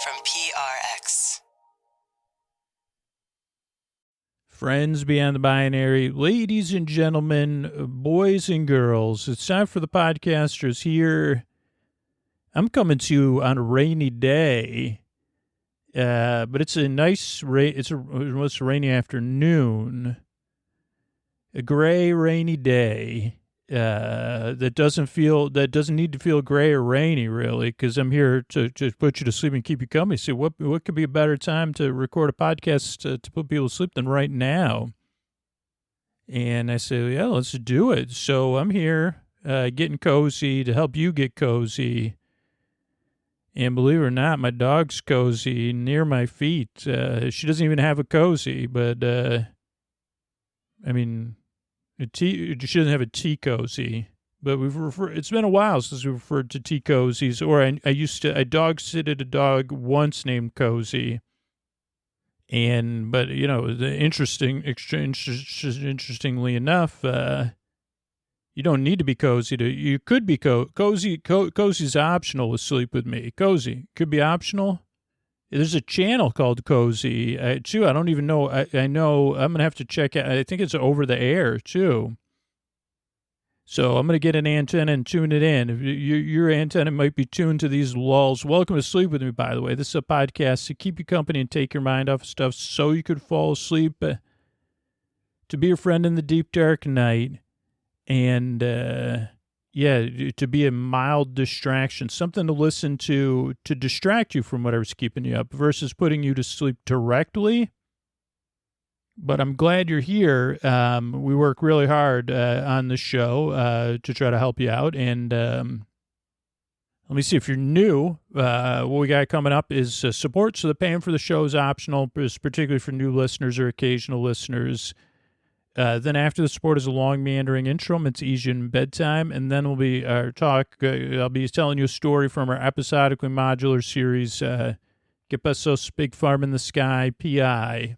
from PRX. Friends beyond the binary, ladies and gentlemen, boys and girls, it's time for the podcasters here. I'm coming to you on a rainy day, but it's a nice, it's a rainy afternoon, a gray, rainy day that doesn't need to feel gray or rainy, really, because I'm here to put you to sleep and keep you company. So what could be a better time to record a podcast to put people to sleep than right now? And I say, yeah, let's do it. So I'm here getting cozy to help you get cozy. And believe it or not, my dog's cozy near my feet. She doesn't even have a cozy, but I mean, she doesn't have a tea cozy. But it's been a while since we referred to tea cozies. Or I dog-sitted a dog once named Cozy. But you know, interestingly enough, you don't need to be cozy you could be cozy. Cozy's optional with Sleep With Me. Cozy could be optional. There's a channel called Cozy, too. I don't even know. I know I'm going to have to check it. I think it's over the air, too. So I'm going to get an antenna and tune it in. If your antenna might be tuned to these lulls. Welcome to Sleep With Me, by the way. This is a podcast to keep you company and take your mind off of stuff so you could fall asleep, to be a friend in the deep, dark night. And, to be a mild distraction, something to listen to distract you from whatever's keeping you up versus putting you to sleep directly. But I'm glad you're here. We work really hard on the show to try to help you out. And let me see if you're new. What we got coming up is support. So the paying for the show is optional, particularly for new listeners or occasional listeners. Then after the support is a long meandering intro. It's easy in bedtime. And then will be our talk. I'll be telling you a story from our episodically modular series, Get Pesos Big Farm in the Sky, PI.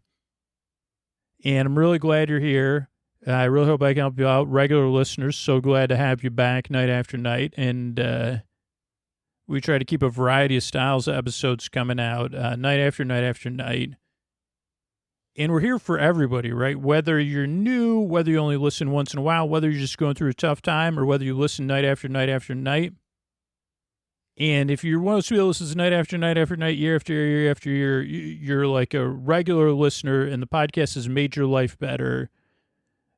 And I'm really glad you're here. I really hope I can help you out. Regular listeners, so glad to have you back night after night. And we try to keep a variety of styles of episodes coming out night after night after night. And we're here for everybody, right? Whether you're new, whether you only listen once in a while, whether you're just going through a tough time, or whether you listen night after night after night. And if you're one of those people who listens night after night after night, year after year, year after year, you're like a regular listener and the podcast has made your life better.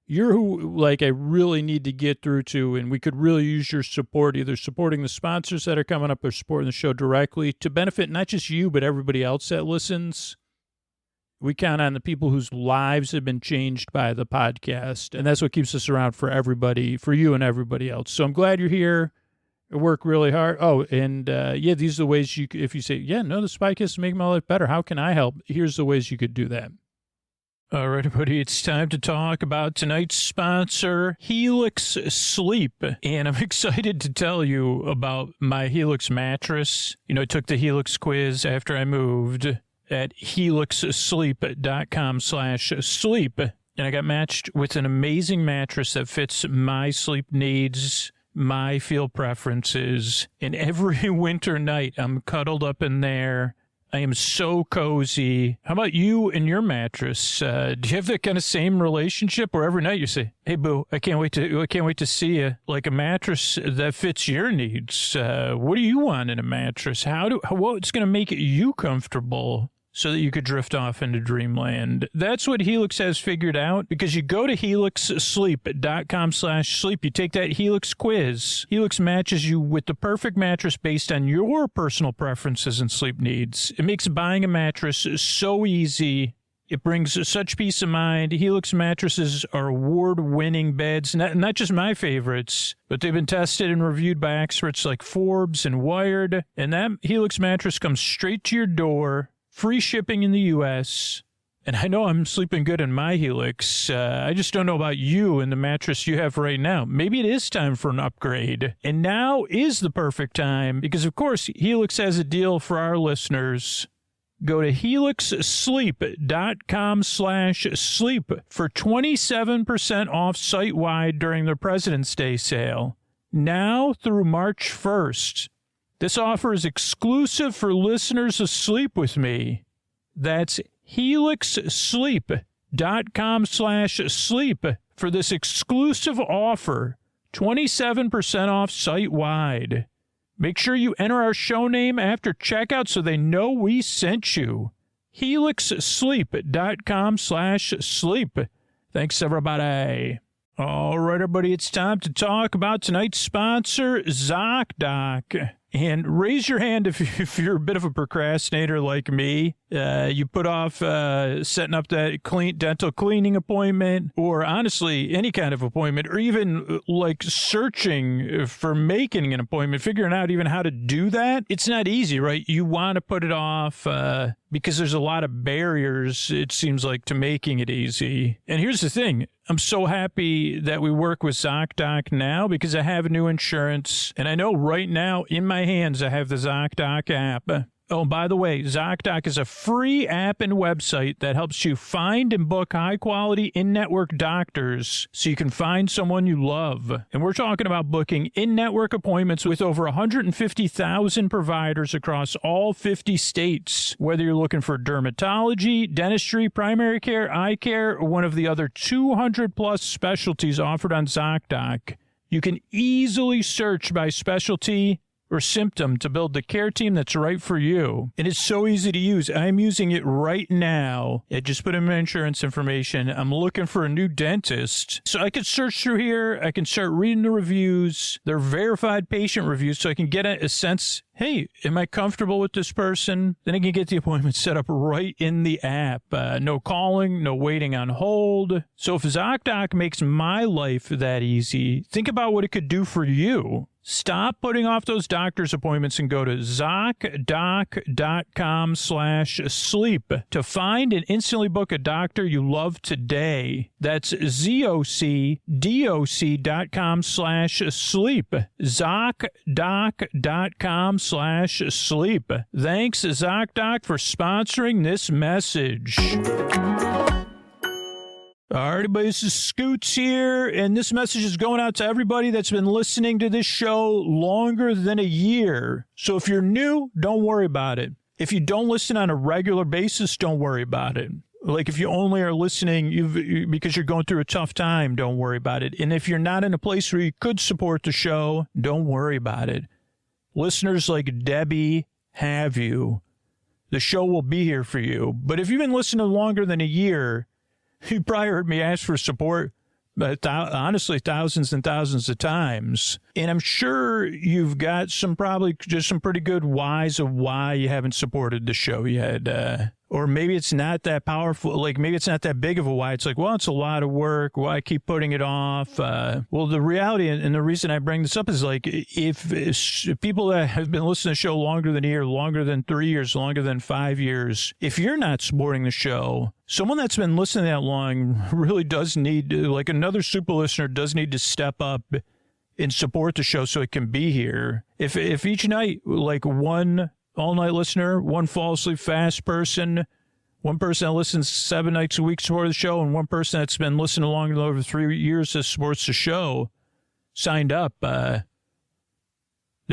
You're who, like, I really need to get through to, and we could really use your support, either supporting the sponsors that are coming up or supporting the show directly to benefit not just you, but everybody else that listens. We count on the people whose lives have been changed by the podcast, and that's what keeps us around for everybody, for you and everybody else. So I'm glad you're here. I work really hard. Oh, and these are the ways if you say, this podcast is making my life better. How can I help? Here's the ways you could do that. All right, everybody, it's time to talk about tonight's sponsor, Helix Sleep. And I'm excited to tell you about my Helix mattress. You know, I took the Helix quiz after I moved at helixsleep.com/sleep. And I got matched with an amazing mattress that fits my sleep needs, my feel preferences. And every winter night, I'm cuddled up in there. I am so cozy. How about you and your mattress? Do you have that kind of same relationship where every night you say, "Hey, boo, I can't wait to see you," like a mattress that fits your needs? What do you want in a mattress? What's going to make you comfortable so that you could drift off into dreamland? That's what Helix has figured out, because you go to helixsleep.com/sleep. You take that Helix quiz. Helix matches you with the perfect mattress based on your personal preferences and sleep needs. It makes buying a mattress so easy. It brings such peace of mind. Helix mattresses are award-winning beds, not just my favorites, but they've been tested and reviewed by experts like Forbes and Wired. And that Helix mattress comes straight to your door. Free shipping in the U.S., and I know I'm sleeping good in my Helix. I just don't know about you and the mattress you have right now. Maybe it is time for an upgrade. And now is the perfect time, because, of course, Helix has a deal for our listeners. Go to helixsleep.com/sleep for 27% off site-wide during their President's Day sale. Now through March 1st. This offer is exclusive for listeners of Sleep With Me. That's helixsleep.com/sleep for this exclusive offer, 27% off site-wide. Make sure you enter our show name after checkout so they know we sent you. helixsleep.com/sleep. Thanks, everybody. All right, everybody, it's time to talk about tonight's sponsor, ZocDoc. And raise your hand if you're a bit of a procrastinator like me. You put off setting up that dental cleaning appointment, or honestly, any kind of appointment, or even like searching for making an appointment, figuring out even how to do that. It's not easy, right? You want to put it off because there's a lot of barriers, it seems like, to making it easy. And here's the thing. I'm so happy that we work with ZocDoc now because I have new insurance. And I know right now in my hands I have the ZocDoc app. Oh, by the way, ZocDoc is a free app and website that helps you find and book high-quality in-network doctors so you can find someone you love. And we're talking about booking in-network appointments with over 150,000 providers across all 50 states. Whether you're looking for dermatology, dentistry, primary care, eye care, or one of the other 200-plus specialties offered on ZocDoc, you can easily search by specialty or symptom to build the care team that's right for you. And it's so easy to use. I'm using it right now. I just put in my insurance information. I'm looking for a new dentist. So I can search through here. I can start reading the reviews. They're verified patient reviews, so I can get a sense, hey, am I comfortable with this person? Then I can get the appointment set up right in the app. No calling, no waiting on hold. So if ZocDoc makes my life that easy, think about what it could do for you. Stop putting off those doctor's appointments and go to ZocDoc.com/sleep to find and instantly book a doctor you love today. That's ZocDoc.com/sleep. ZocDoc.com/sleep. Thanks, ZocDoc, for sponsoring this message. All right, everybody, this is Scoots here, and this message is going out to everybody that's been listening to this show longer than a year. So if you're new, don't worry about it. If you don't listen on a regular basis, don't worry about it. Like if you only are listening because you're going through a tough time, don't worry about it. And if you're not in a place where you could support the show, don't worry about it. Listeners like Debbie have you. The show will be here for you. But if you've been listening longer than a year, you probably heard me ask for support, honestly, thousands and thousands of times. And I'm sure you've got probably just some pretty good whys of why you haven't supported the show yet. Or maybe it's not that powerful. Like maybe it's not that big of a why. It's like, well, it's a lot of work. Why keep putting it off? Well, the reality and the reason I bring this up is like if people that have been listening to the show longer than a year, longer than 3 years, longer than 5 years, if you're not supporting the show, someone that's been listening that long really does need, like another super listener does need to step up and support the show so it can be here. If each night, like one all-night listener, one fall asleep fast person, one person that listens 7 nights a week support the show, and one person that's been listening longer than over 3 years that supports the show signed up, the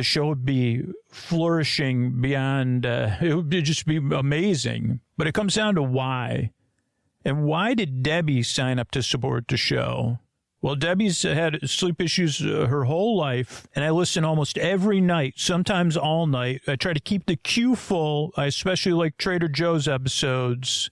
show would be flourishing beyond, it would just be amazing. But it comes down to why. And why did Debbie sign up to support the show? Well, Debbie's had sleep issues her whole life, and I listen almost every night, sometimes all night. I try to keep the queue full. I especially like Trader Joe's episodes.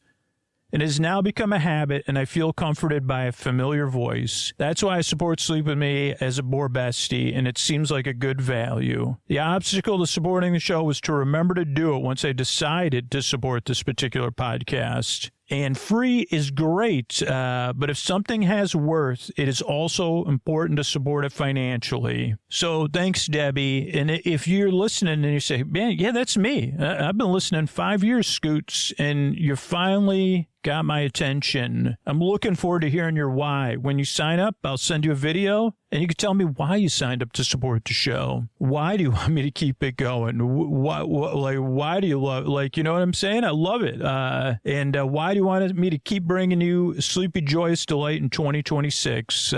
It has now become a habit, and I feel comforted by a familiar voice. That's why I support Sleep With Me as a Boar bestie, and it seems like a good value. The obstacle to supporting the show was to remember to do it once I decided to support this particular podcast. And free is great, but if something has worth, it is also important to support it financially. So thanks, Debbie. And if you're listening and you say, man, yeah, that's me. I've been listening 5 years, Scoots, and you finally got my attention. I'm looking forward to hearing your why. When you sign up, I'll send you a video, and you can tell me why you signed up to support the show. Why do you want me to keep it going? Why do you love, like, you know what I'm saying? I love it. And why do you want me to keep bringing you sleepy, joyous delight in 2026?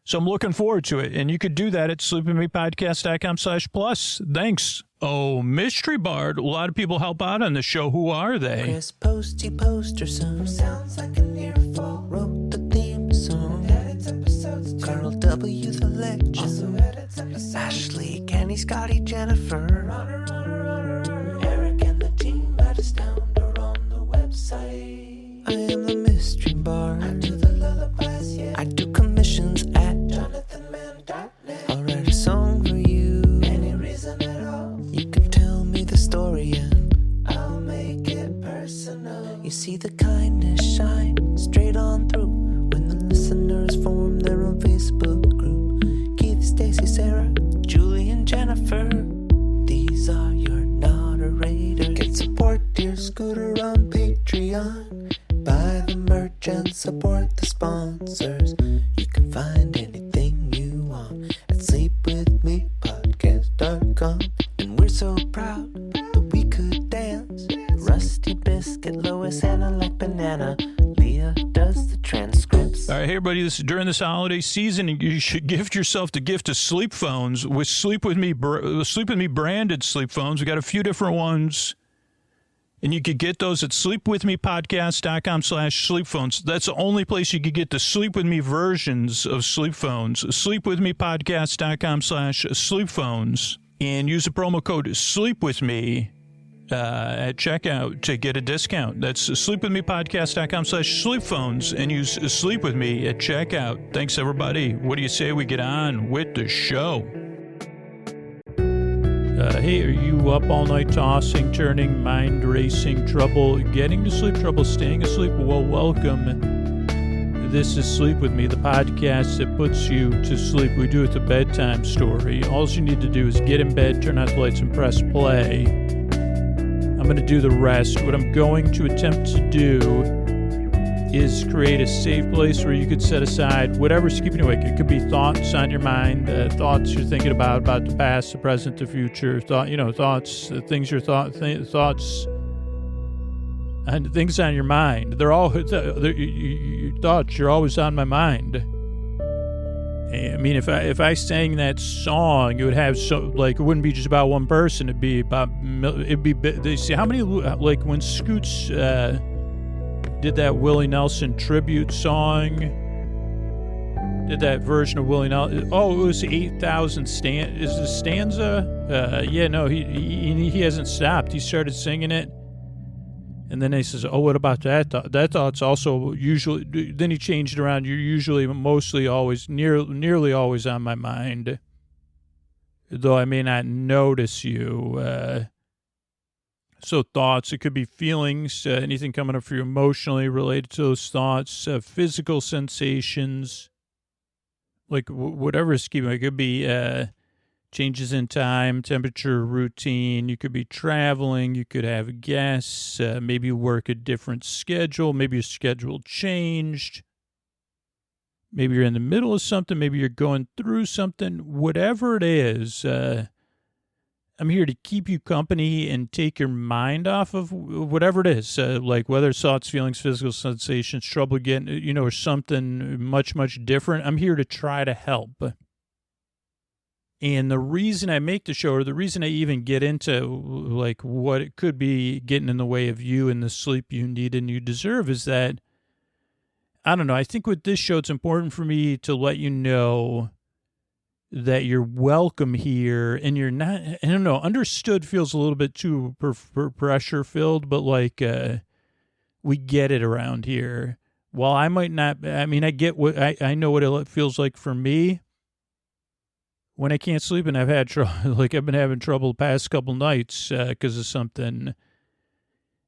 So I'm looking forward to it. And you could do that at sleepwithmepodcast.com/plus. Thanks. Oh, mystery bard. A lot of people help out on the show. Who are they? Chris Posty Posterson sounds like an earful. Wrote the theme song. Edits episodes too. Carl W. the legend. Also edits episodes. Ashley, Kenny, Scotty, Jennifer. Runner. Eric and the team at Astound are on the website. I am the mystery bard. I do the lullabies, yeah. I do commissions at jonathanmann.net. I'll write a song for you. Any reason at all. You can tell me the story and I'll make it personal. You see the kindness shine straight on through when the listeners form their own Facebook group. Keith, Stacy, Sarah, Julie, and Jennifer. These are your moderators. Get support dear Scooter on Patreon. Buy the merch and support the sponsors. You can find anything you want at sleepwithmepodcast.com. And we're so proud that we could dance. Rusty Biscuit, Lois, Anna like banana. Leah does the transcripts. All right, hey everybody, during this holiday season, you should gift yourself the gift of sleep phones with Sleep With Me branded sleep phones. We got a few different ones, and you could get those at sleepwithmepodcast.com/sleep-phones. That's the only place you could get the Sleep With Me versions of sleep phones. Sleepwithmepodcast.com/sleep-phones, and use the promo code SleepWithMe at checkout to get a discount. That's sleepwithmepodcast.com/sleep-phones, and use Sleep With Me at checkout. Thanks, everybody. What do you say we get on with the show? Hey, are you up all night tossing, turning, mind racing, trouble getting to sleep, trouble staying asleep? Well, welcome. This is Sleep With Me, the podcast that puts you to sleep. We do it the bedtime story. All you need to do is get in bed, turn out the lights, and press play. I'm going to do the rest. What I'm going to attempt to do is create a safe place where you could set aside whatever's keeping you awake. It could be thoughts on your mind, thoughts you're thinking about the past, the present, the future, thoughts, things thoughts, and things on your mind. They're all your thoughts. You're always on my mind. I mean, if I sang that song, it would have it wouldn't be just about one person. It'd be they see how many, like when Scoots did that Willie Nelson tribute song, did that version of Willie Nelson. Oh, it was 8,000 is the stanza? Yeah, no, he hasn't stopped. He started singing it, and then he says, "Oh, what about that? That thought's also usually." Then he changed around. You're usually, mostly, always, nearly always on my mind, though I may not notice you. So thoughts, it could be feelings, anything coming up for you emotionally related to those thoughts, physical sensations, like whatever is keeping. It could be changes in time, temperature, routine. You could be traveling. You could have guests. Maybe you work a different schedule. Maybe your schedule changed. Maybe you're in the middle of something. Maybe you're going through something. Whatever it is, I'm here to keep you company and take your mind off of whatever it is, like whether it's thoughts, feelings, physical sensations, trouble getting, or something much, much different. I'm here to try to help. And the reason I make the show, or the reason I even get into like what it could be getting in the way of you and the sleep you need and you deserve, is that, I don't know, I think with this show, it's important for me to let you know that you're welcome here, and you're not, I don't know, understood feels a little bit too pressure filled, but like, we get it around here. While I might not, I mean, I get what, I know what it feels like for me when I can't sleep, and I've had trouble, like I've been having trouble the past couple nights because of something.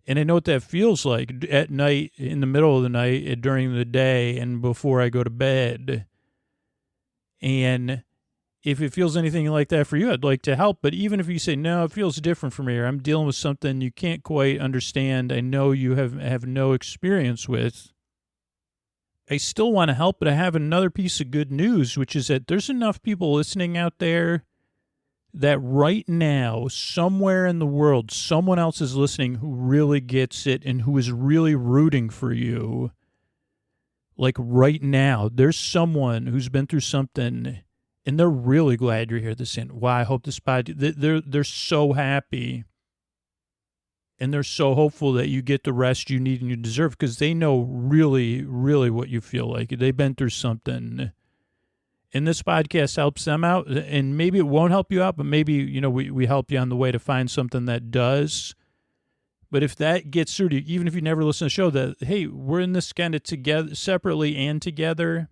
And I know what that feels like at night, in the middle of the night, during the day, and before I go to bed. And if it feels anything like that for you, I'd like to help. But even if you say, no, it feels different for me, or I'm dealing with something you can't quite understand, I know you have no experience with, I still want to help. But I have another piece of good news, which is that there's enough people listening out there that right now, somewhere in the world, someone else is listening who really gets it and who is really rooting for you. Like right now, there's someone who's been through something, And they're really glad you're here this end. Wow, I hope this they're so happy. And they're so hopeful that you get the rest you need and you deserve because they know really, really what you feel like. They've been through something. And this podcast helps them out. And maybe it won't help you out, but maybe, we help you on the way to find something that does. But if that gets through to you, even if you never listen to the show, that, hey, we're in this kind of together, separately and together.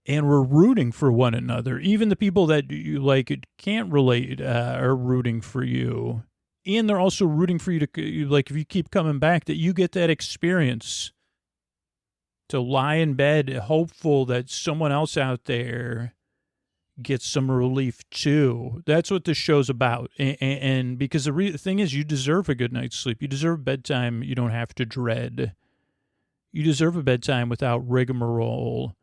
And we're rooting for one another. Even the people that you can't relate are rooting for you. And they're also rooting for you to, if you keep coming back, that you get that experience to lie in bed hopeful that someone else out there gets some relief too. That's what this show's about. And because the thing is, you deserve a good night's sleep. You deserve bedtime you don't have to dread. You deserve a bedtime without rigmarole,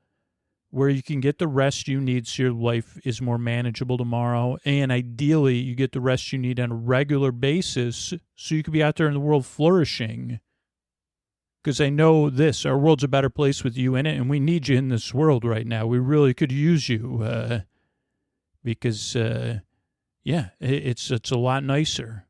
where you can get the rest you need so your life is more manageable tomorrow. And ideally, you get the rest you need on a regular basis so you can be out there in the world flourishing. Because I know this, our world's a better place with you in it, and we need you in this world right now. We really could use you because, it's a lot nicer.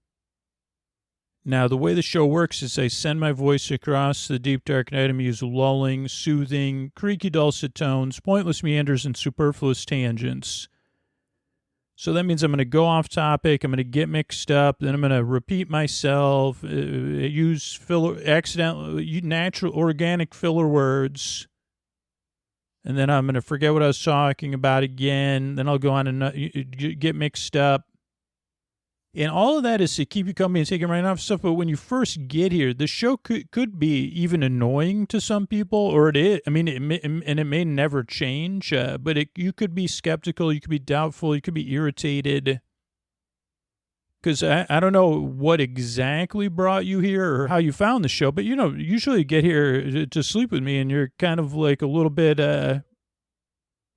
Now, the way the show works is I send my voice across the deep, dark night and use lulling, soothing, creaky, dulcet tones, pointless meanders, and superfluous tangents. So that means I'm going to go off topic, I'm going to get mixed up, then I'm going to repeat myself, use natural, organic filler words, and then I'm going to forget what I was talking about again, then I'll go on and get mixed up. And all of that is to keep you company and taking right off stuff. But when you first get here, the show could be even annoying to some people, or it is. I mean, it may never change. But you could be skeptical, you could be doubtful, you could be irritated. Because I don't know what exactly brought you here or how you found the show. But, usually you get here to sleep with me and you're kind of like a little bit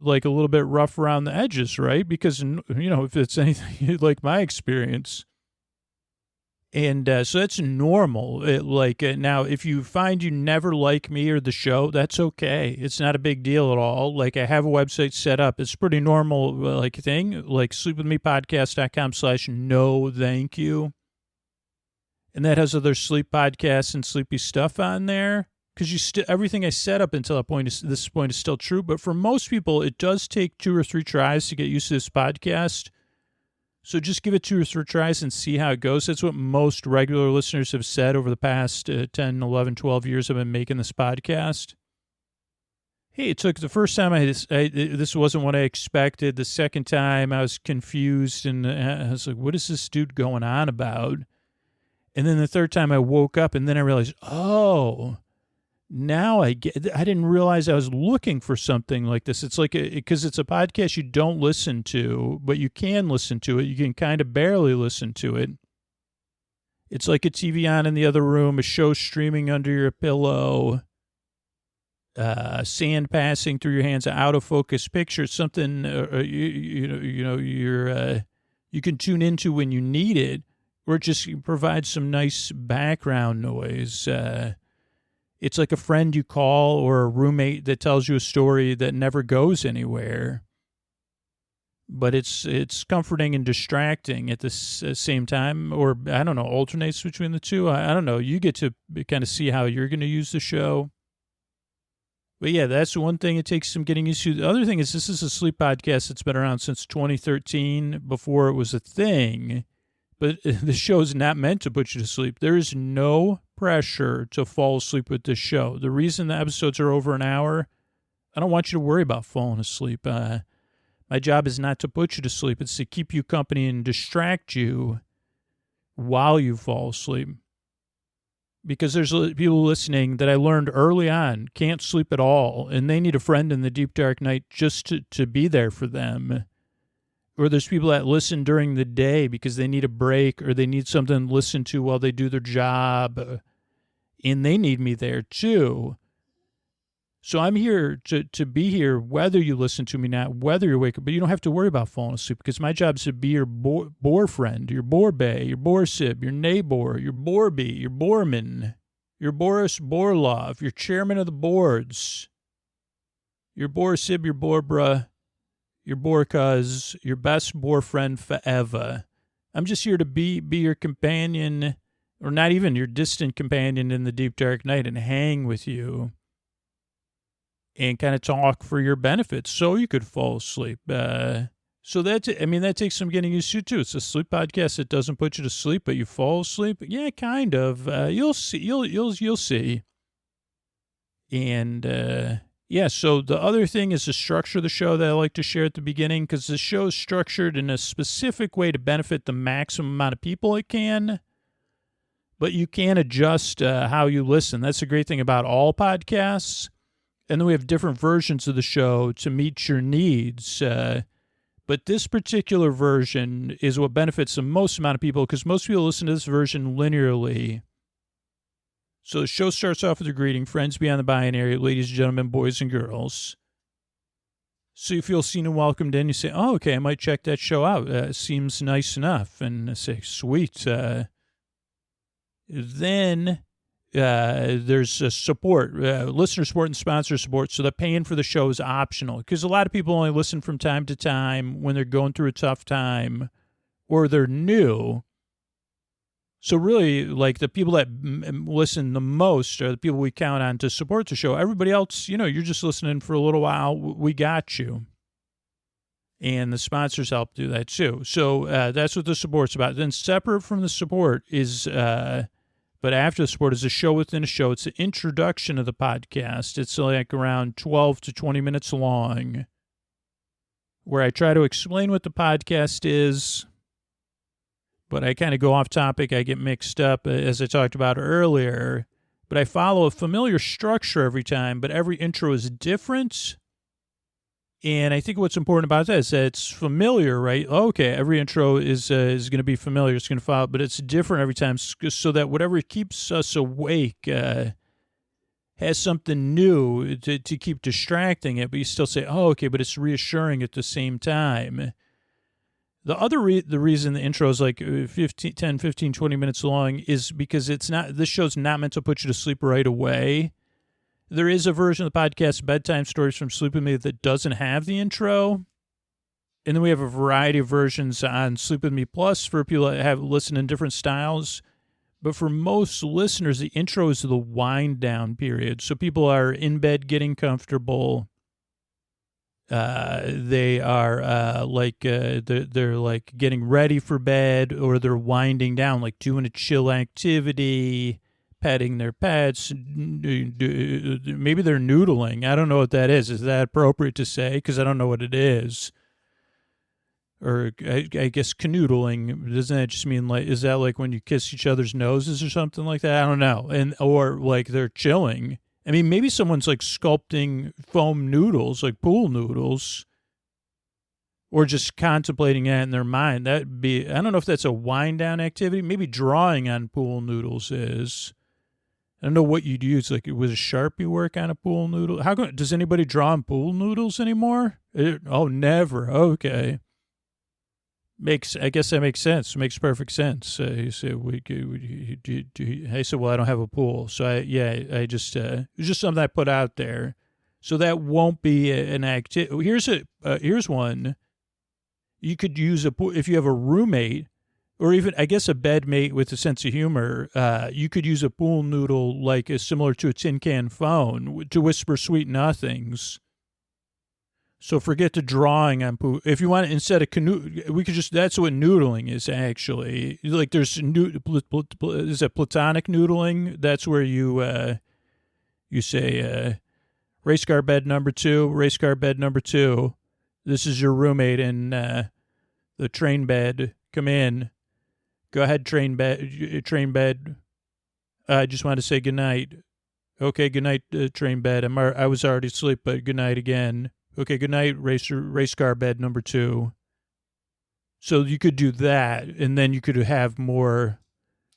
rough around the edges, right? Because, if it's anything like my experience. And so that's normal. Now, if you find you never like me or the show, that's okay. It's not a big deal at all. I have a website set up. It's pretty normal, thing, sleepwithmepodcast.com/no thank you. And that has other sleep podcasts and sleepy stuff on there. Because everything I set up until this point is still true. But for most people, it does take 2 or 3 tries to get used to this podcast. So just give it 2 or 3 tries and see how it goes. That's what most regular listeners have said over the past 10, 11, 12 years I've been making this podcast. Hey, it took the first time this wasn't what I expected. The second time I was confused and I was like, what is this dude going on about? And then the third time I woke up and then I realized, now I didn't realize I was looking for something like this. It's because it's a podcast you don't listen to, but you can listen to it. You can kind of barely listen to it. It's like a TV on in the other room, a show streaming under your pillow, sand passing through your hands, an out of focus picture. It's something you can tune into when you need it, or it just provides some nice background noise. It's like a friend you call or a roommate that tells you a story that never goes anywhere. But it's comforting and distracting at the same time, or I don't know, alternates between the two. I don't know. You get to kind of see how you're going to use the show. But yeah, that's one thing it takes some getting used to. The other thing is this is a sleep podcast that's been around since 2013, before it was a thing. But the show is not meant to put you to sleep. There is no pressure to fall asleep with this show. The reason the episodes are over an hour, I don't want you to worry about falling asleep. My job is not to put you to sleep. It's to keep you company and distract you while you fall asleep. Because there's people listening that I learned early on can't sleep at all, and they need a friend in the deep, dark night just to be there for them. Or there's people that listen during the day because they need a break or they need something to listen to while they do their job, and they need me there too. So I'm here to be here whether you listen to me now, whether you're awake, but you don't have to worry about falling asleep because my job is to be your boar friend, your boar bay, your boar sib, your neighbor, your borbie, your boorman, your Boris Borlov, your chairman of the boards, your boar sib, your borbra, your boar cuz, your best boar friend forever. I'm just here to be your companion, or not even your distant companion in the deep dark night, and hang with you and kind of talk for your benefit so you could fall asleep. So that takes some getting used to too. It's a sleep podcast that doesn't put you to sleep, but you fall asleep. Yeah, kind of. You'll see. You'll see. And yeah, so the other thing is the structure of the show that I like to share at the beginning, because the show is structured in a specific way to benefit the maximum amount of people it can. But you can adjust how you listen. That's the great thing about all podcasts. And then we have different versions of the show to meet your needs. But this particular version is what benefits the most amount of people, because most people listen to this version linearly. So the show starts off with a greeting, friends beyond the binary, ladies and gentlemen, boys and girls. So you feel seen and welcomed in. You say, oh, okay, I might check that show out. Seems nice enough. And I say, sweet. Then there's support, listener support and sponsor support. So the paying for the show is optional, because a lot of people only listen from time to time when they're going through a tough time or they're new. So really, like, the people that listen the most are the people we count on to support the show. Everybody else, you're just listening for a little while. We got you. And the sponsors help do that too. So that's what the support's about. Then separate from the support is, but after the support is a show within a show. It's the introduction of the podcast. It's like around 12 to 20 minutes long, where I try to explain what the podcast is, but I kind of go off topic. I get mixed up, as I talked about earlier. But I follow a familiar structure every time, but every intro is different. And I think what's important about that is that it's familiar, right? Okay, every intro is going to be familiar. It's going to follow, but it's different every time, so that whatever keeps us awake has something new to keep distracting it, but you still say, oh, okay, but it's reassuring at the same time. The other the reason the intro is like 10, 15, 20 minutes long is because this show's not meant to put you to sleep right away. There is a version of the podcast, Bedtime Stories from Sleep With Me, that doesn't have the intro. And then we have a variety of versions on Sleep With Me Plus for people that have listened in different styles. But for most listeners, the intro is the wind down period. So people are in bed getting comfortable. They are they're like getting ready for bed, or they're winding down, like doing a chill activity, petting their pets. Maybe they're noodling. I don't know what that is. Is that appropriate to say? Because I don't know what it is. Or I guess canoodling, doesn't that just mean, like, is that like when you kiss each other's noses or something like that? I don't know. Or like they're chilling. I mean, maybe someone's like sculpting foam noodles, like pool noodles, or just contemplating that in their mind. That'd be, I don't know if that's a wind down activity. Maybe drawing on pool noodles is. I don't know what you'd use. Like, was a Sharpie work on a pool noodle? Does anybody draw on pool noodles anymore? Never. Okay. I guess that makes sense. Makes perfect sense. He said, I said, well, I don't have a pool. So it was just something I put out there. So that won't be an activity. Here's one. You could use if you have a roommate, or even, I guess, a bedmate with a sense of humor. You could use a pool noodle, like similar to a tin can phone, to whisper sweet nothings. So forget the drawing on pool. If you want, instead of we could just, that's what noodling is, actually. Like, there's is it platonic noodling? That's where you say, race car bed number 2, this is your roommate in the train bed. Come in. Go ahead, train bed. I just want to say goodnight. Okay, goodnight, train bed. I was already asleep, but goodnight again. Okay, good night, race car bed number 2. So you could do that, and then you could have more.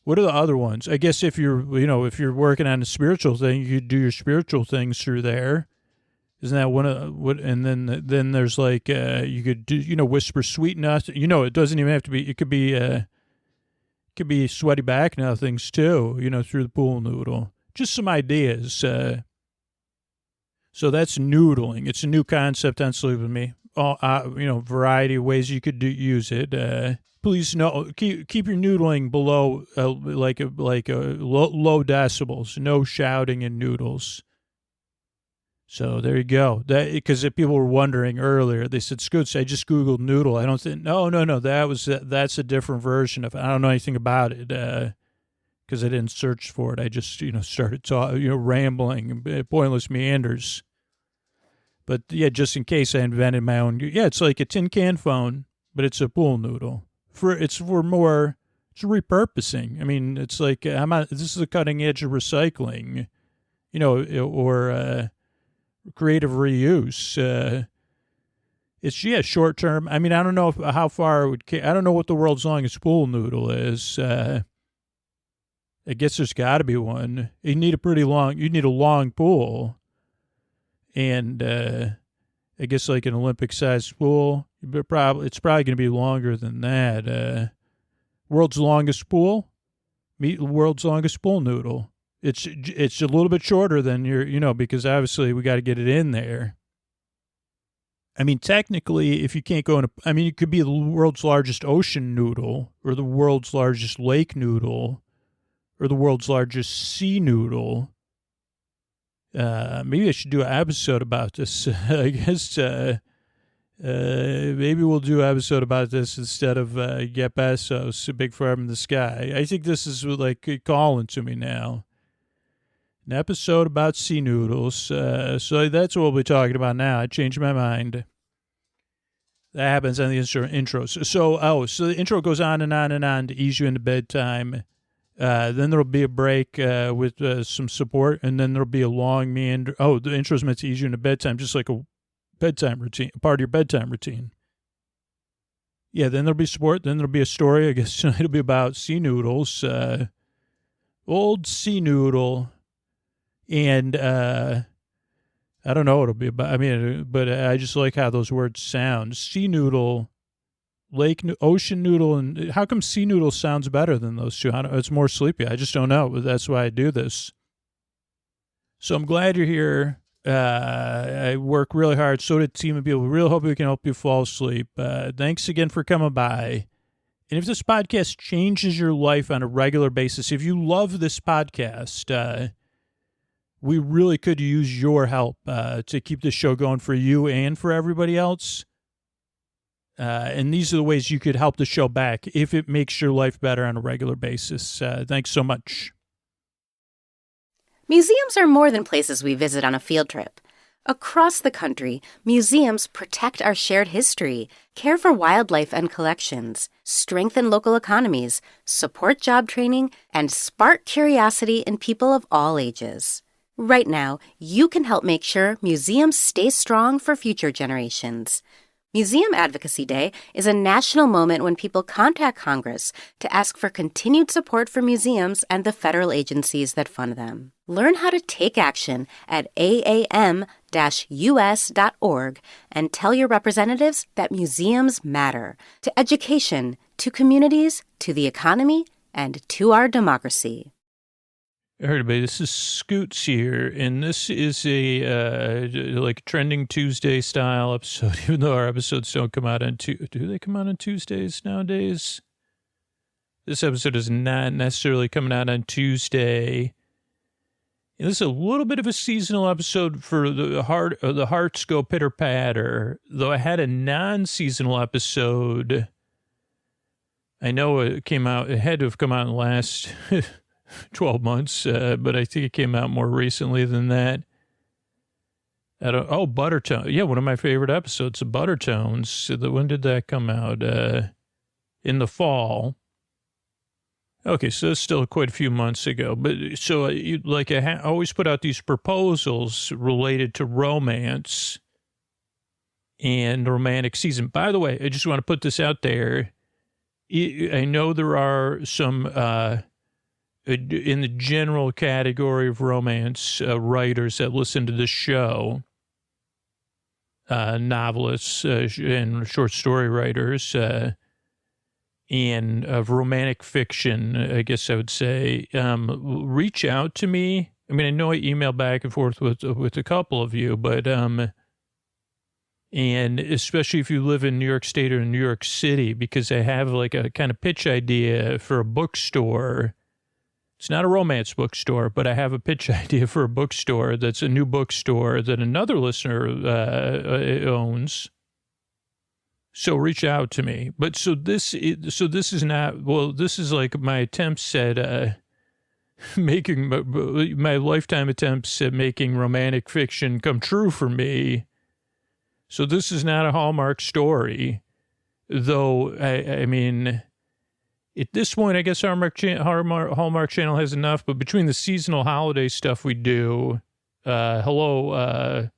What are the other ones? I guess if you're working on a spiritual thing, you could do your spiritual things through there. Isn't that one of what? And then there's like you could do, whisper sweet nothing. It doesn't even have to be. It could be sweaty back nothings too. Through the pool noodle. Just some ideas. So that's noodling. It's a new concept on Sleep With Me. variety of ways you could use it. Please keep your noodling below low decibels. No shouting in noodles. So there you go. That because people were wondering earlier, they said, "Scoots, I just googled noodle." I don't think. No. That's a different version of it. I don't know anything about it because I didn't search for it. I just started rambling, pointless meanders. But yeah, just in case I invented my own. Yeah, it's like a tin can phone, but it's a pool noodle. It's repurposing. I mean, it's like this is the cutting edge of recycling, or creative reuse. It's short term. I mean, I don't know how far it would. I don't know what the world's longest pool noodle is. I guess there's got to be one. You need a long pool, and I guess like an Olympic-sized pool. But it's probably going to be longer than that. World's longest pool. Meet the world's longest pool noodle. It's a little bit shorter than because obviously we got to get it in there. I mean, technically, if you can't go it could be the world's largest ocean noodle, or the world's largest lake noodle, or the world's largest sea noodle. Maybe I should do an episode about this. I guess maybe we'll do an episode about this instead of Get Bezos, a big farm in the sky. I think this is like calling to me now. An episode about sea noodles. So that's what we'll be talking about now. I changed my mind. That happens on the intros. So the intro goes on and on and on to ease you into bedtime. Then there'll be a break with some support, and then there'll be a long meander. Oh, the intro's meant to ease you into bedtime, just like a bedtime routine, part of your bedtime routine. Yeah, then there'll be support. Then there'll be a story. I guess tonight will be about sea noodles. Old sea noodle. And I don't know what it'll be about. I mean, but I just like how those words sound. Sea noodle, ocean noodle, and how come sea noodle sounds better than those two? It's more sleepy. I just don't know. But that's why I do this. So I'm glad you're here. I work really hard. So did a team of people. We really hope we can help you fall asleep. Thanks again for coming by. And if this podcast changes your life on a regular basis, if you love this podcast, we really could use your help to keep this show going for you and for everybody else. And these are the ways you could help the show back if it makes your life better on a regular basis. Thanks so much. Museums are more than places we visit on a field trip. Across the country, museums protect our shared history, care for wildlife and collections, strengthen local economies, support job training, and spark curiosity in people of all ages. Right now, you can help make sure museums stay strong for future generations. Museum Advocacy Day is a national moment when people contact Congress to ask for continued support for museums and the federal agencies that fund them. Learn how to take action at aam-us.org and tell your representatives that museums matter to education, to communities, to the economy, and to our democracy. All right, everybody, this is Scoots here, and this is a Trending Tuesday style episode, even though our episodes don't come out on do they come out on Tuesdays nowadays? This episode is not necessarily coming out on Tuesday. And this is a little bit of a seasonal episode for the hearts go pitter-patter, though I had a non-seasonal episode. I know it had to have come out in the last 12 months, but I think it came out more recently than that. Buttertone. Yeah, one of my favorite episodes of Buttertones. When did that come out? In the fall. Okay, so it's still quite a few months ago. But so I always put out these proposals related to romance and the romantic season. By the way, I just want to put this out there. I know there are some in the general category of romance writers that listen to this show, novelists and short story writers, and of romantic fiction, I guess I would say, reach out to me. I mean, I know I email back and forth with a couple of you, but And especially if you live in New York State or New York City, because I have like a kind of pitch idea for a bookstore. It's not a romance bookstore, but I have a pitch idea for a bookstore that's a new bookstore that another listener owns. So reach out to me. But this is not, well, this is like my attempts at making my lifetime attempts at making romantic fiction come true for me. So this is not a Hallmark story, though. I mean, at this point, I guess Hallmark Channel has enough. But between the seasonal holiday stuff we do, what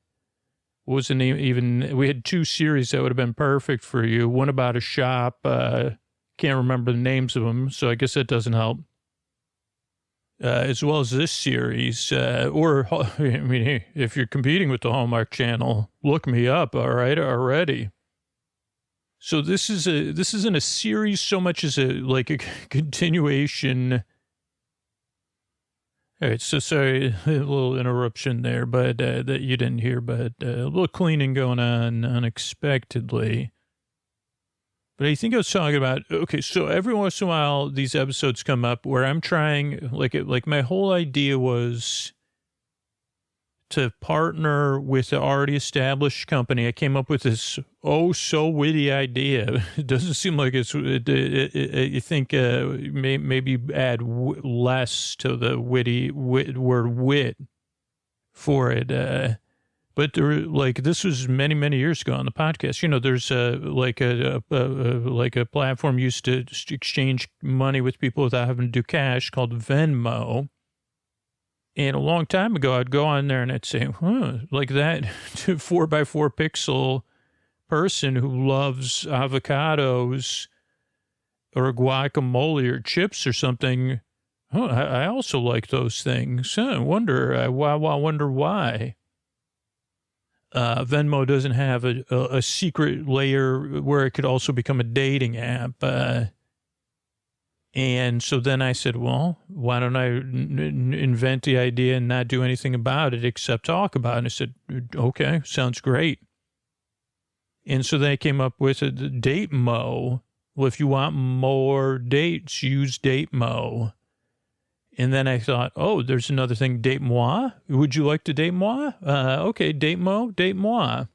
was the name? Even we had 2 series that would have been perfect for you. One about a shop. Can't remember the names of them, so I guess that doesn't help. As well as this series, or I mean, hey, if you're competing with the Hallmark Channel, look me up. All right, already. So this isn't a series so much as a continuation. All right, so sorry, a little interruption there, but that you didn't hear, but a little cleaning going on unexpectedly. But I think I was talking about, okay, so every once in a while, these episodes come up where I'm trying, like my whole idea was to partner with an already established company. I came up with this, so witty idea. It doesn't seem like I think maybe add less to the word wit for it. But this was many, many years ago on the podcast. You know, there's a platform used to exchange money with people without having to do cash called Venmo. And a long time ago, I'd go on there and I'd say, like that 4x4 pixel person who loves avocados or guacamole or chips or something. I also like those things. I wonder why. Venmo doesn't have a secret layer where it could also become a dating app. And so then I said, well, why don't I invent the idea and not do anything about it except talk about it? And I said, okay, sounds great. And so they came up with a Date Mo. Well, if you want more dates, use Date Mo. And then I thought, there's another thing, Date Moi. Would you like to date moi? Okay, Date Mo, Date Moi.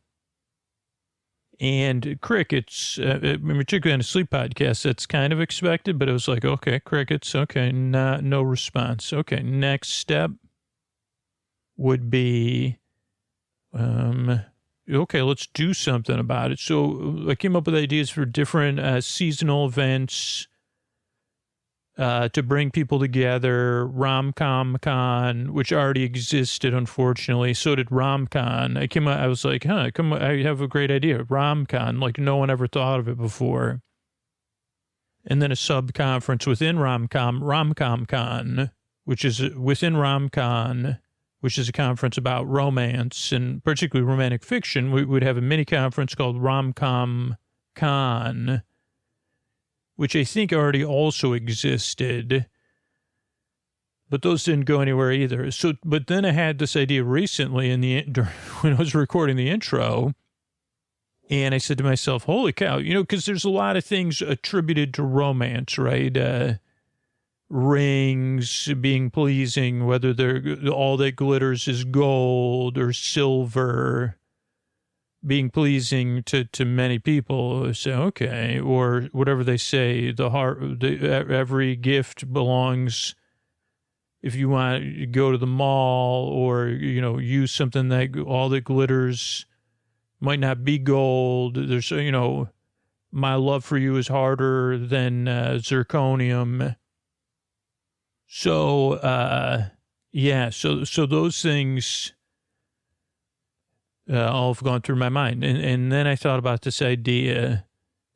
And crickets, particularly on a sleep podcast, that's kind of expected, but it was like, okay, crickets, okay, no response. Okay, next step would be, okay, let's do something about it. So I came up with ideas for different seasonal events, to bring people together. Rom-com con, which already existed, unfortunately. So did rom-con. I was like, I have a great idea. Rom-con, like no one ever thought of it before. And then a sub-conference within rom-com con, which is within rom-con, which is a conference about romance and particularly romantic fiction. We would have a mini conference called rom-com con, which I think already also existed, but those didn't go anywhere either. So, but then I had this idea recently when I was recording the intro, and I said to myself, holy cow, because there's a lot of things attributed to romance, right? Rings being pleasing, whether all that glitters is gold or silver, being pleasing to many people. Say, okay, or whatever they say, every gift belongs, if you want to go to the mall or, use something that all that glitters might not be gold. There's, my love for you is harder than zirconium. So, so those things all have gone through my mind. And then I thought about this idea,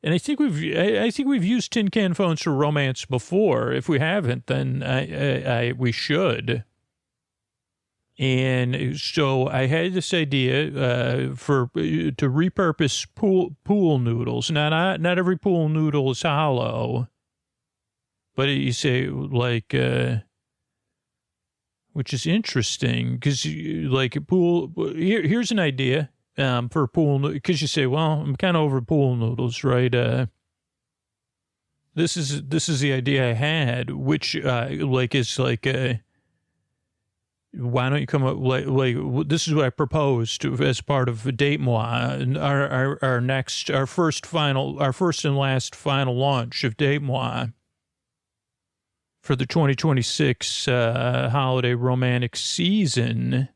and I think we've used tin can phones for romance before. If we haven't, then we should. And so I had this idea to repurpose pool noodles. Not every pool noodle is hollow, but you say like, which is interesting because like pool. Here's an idea. for pool, because you say, well, I'm kind of over pool noodles, right? This is the idea I had, which is like why don't you come up like this is what I proposed as part of Date Moi, our first and last final launch of Date Moi for the 2026 holiday romantic season.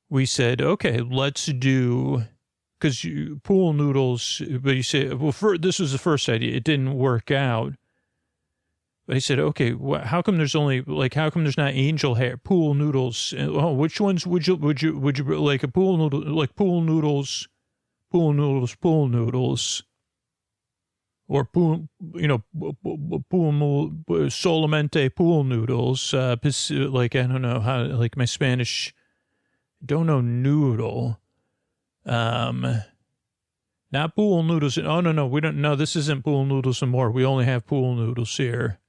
We said, okay, let's do, because pool noodles, but you say, well, this was the first idea. It didn't work out. But he said, okay, how come there's not angel hair, pool noodles? Oh, which ones would you like a pool noodle, like pool noodles, or pool, solamente pool noodles, like, I don't know how, like my Spanish, don't know noodle, not pool noodles. Oh, no, we don't know. This isn't pool noodles and more. We only have pool noodles here.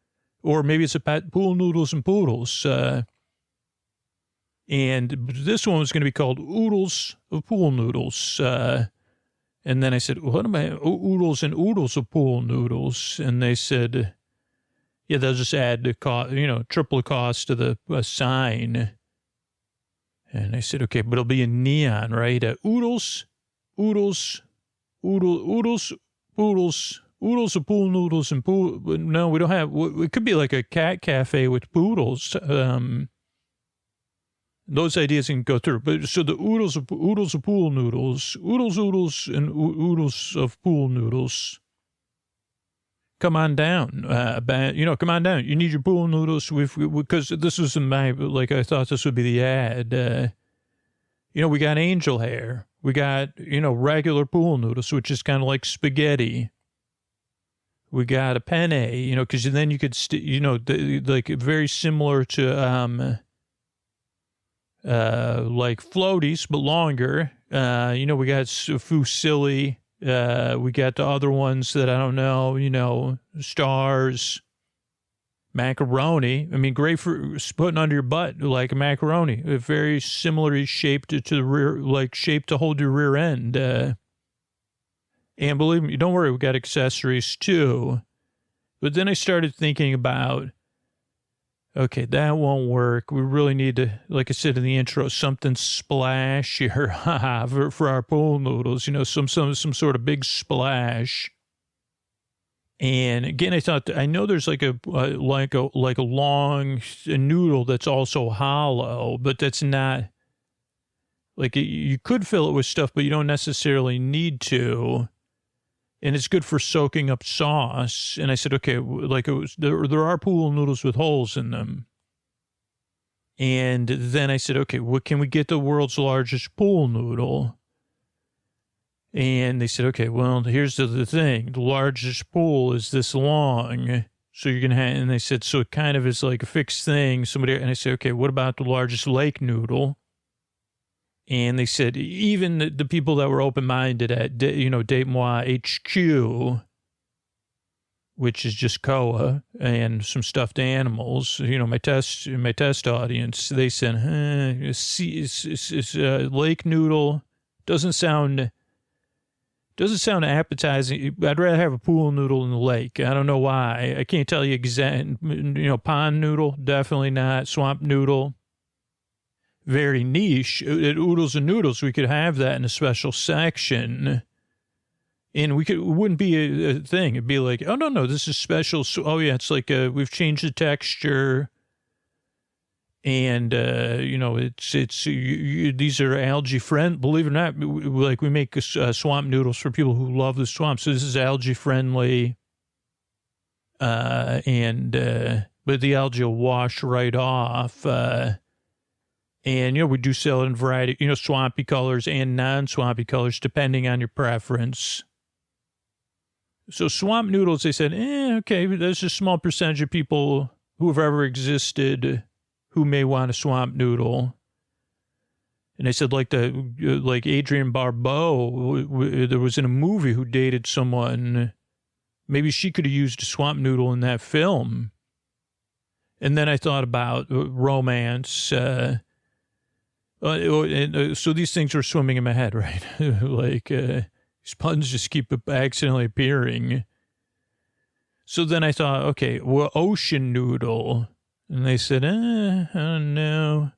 Or maybe it's pool noodles and poodles. And this one was going to be called Oodles of Pool Noodles. And then I said, what am I, oodles and oodles of pool noodles? And they said, yeah, they'll just add the cost, triple the cost to the sign. And I said, okay, but it'll be in neon, right? Oodles of pool noodles and pool. No, we don't have, it could be like a cat cafe with poodles. Those ideas can go through. But so the oodles of pool noodles, oodles, and oodles of pool noodles. Come on down. Come on down. You need your pool noodles because this was I thought this would be the ad. We got angel hair. We got, regular pool noodles, which is kind of like spaghetti. We got a penne, because then you could, like very similar to, like floaties, but longer. We got fusilli. We got the other ones that I don't know, stars, macaroni. I mean, great for putting under your butt, like a macaroni. Very similarly shaped to the rear, like shaped to hold your rear end. And believe me, don't worry, we got accessories too. But then I started thinking about, okay, that won't work. We really need to, like I said in the intro, something splashier for our pool noodles, some sort of big splash. And again, I thought, I know there's like a long noodle that's also hollow, but that's not, like you could fill it with stuff, but you don't necessarily need to. And it's good for soaking up sauce. And I said, okay, there are pool noodles with holes in them. And then I said, okay, can we get the world's largest pool noodle? And they said, okay, well, here's the thing. The largest pool is this long. So you're going to have, and they said, so it kind of is like a fixed thing. And I said, okay, what about the largest lake noodle? And they said, even the people that were open-minded at, Date Moi HQ, which is just Koa and some stuffed animals, my test audience, they said, lake noodle doesn't sound appetizing. I'd rather have a pool noodle in the lake. I don't know why. I can't tell you exactly. Pond noodle, definitely not. Swamp noodle. Very niche. At Oodles and Noodles, we could have that in a special section. And it wouldn't be a thing. It'd be like, oh, no, this is special. So, oh, yeah, it's like we've changed the texture. And, these are algae friendly. Believe it or not, we make swamp noodles for people who love the swamp. So this is algae friendly. But the algae will wash right off. And, we do sell it in variety, swampy colors and non-swampy colors, depending on your preference. So swamp noodles, they said, okay, there's a small percentage of people who have ever existed who may want a swamp noodle. And they said, like Adrienne Barbeau, there was in a movie who dated someone, maybe she could have used a swamp noodle in that film. And then I thought about romance, So these things were swimming in my head, right? Like, these puns just keep accidentally appearing. So then I thought, okay, well, ocean noodle. And they said, I don't know.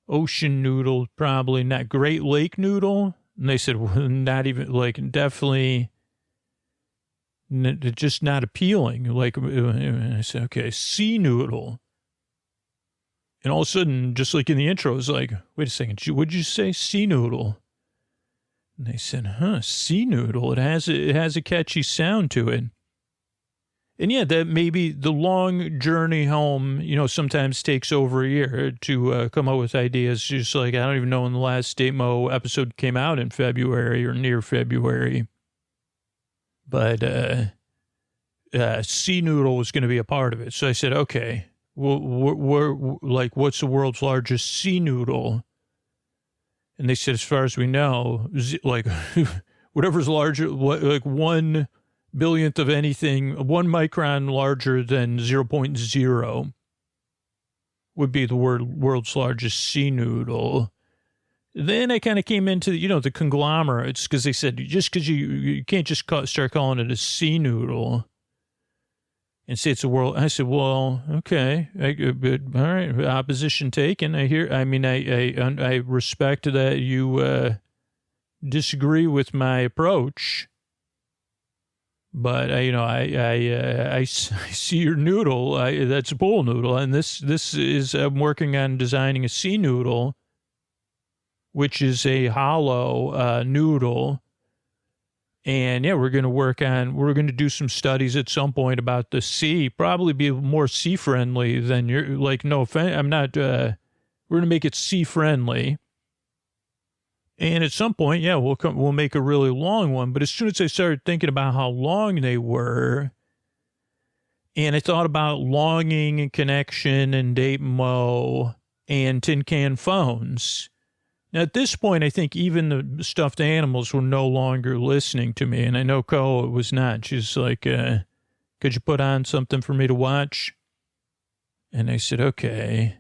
Ocean noodle, probably not. Great Lake noodle? And they said, well, not even, like, definitely just not appealing. Like, I said, okay, sea noodle. And all of a sudden, just like in the intro, it was like, wait a second, what'd you say? Sea noodle. And they said, sea noodle. It has a catchy sound to it. And yeah, that maybe the long journey home, sometimes takes over a year to come up with ideas. Just like, I don't even know when the last Date Mo episode came out in February or near February. But sea noodle was going to be a part of it. So I said, okay, we're like, what's the world's largest sea noodle? And they said, as far as we know, like, whatever's larger, like 1 billionth of anything, 1 micron larger than 0.0 would be the world's largest sea noodle. Then I kind of came into, the conglomerates, because they said, just because you can't just start calling it a sea noodle and say it's a world. I said, well, okay, all right, opposition taken. I respect that you disagree with my approach. But I see your noodle. That's a pool noodle, and this is I'm working on designing a sea noodle, which is a hollow noodle. And yeah, we're going to do some studies at some point about the sea. Probably be more sea friendly than you're like. No offense, I'm not. We're going to make it sea friendly. And at some point, yeah, we'll make a really long one. But as soon as I started thinking about how long they were, and I thought about longing and connection and Date Mo and tin can phones. Now, at this point, I think even the stuffed animals were no longer listening to me. And I know Koa was not. She's like, could you put on something for me to watch? And I said, okay.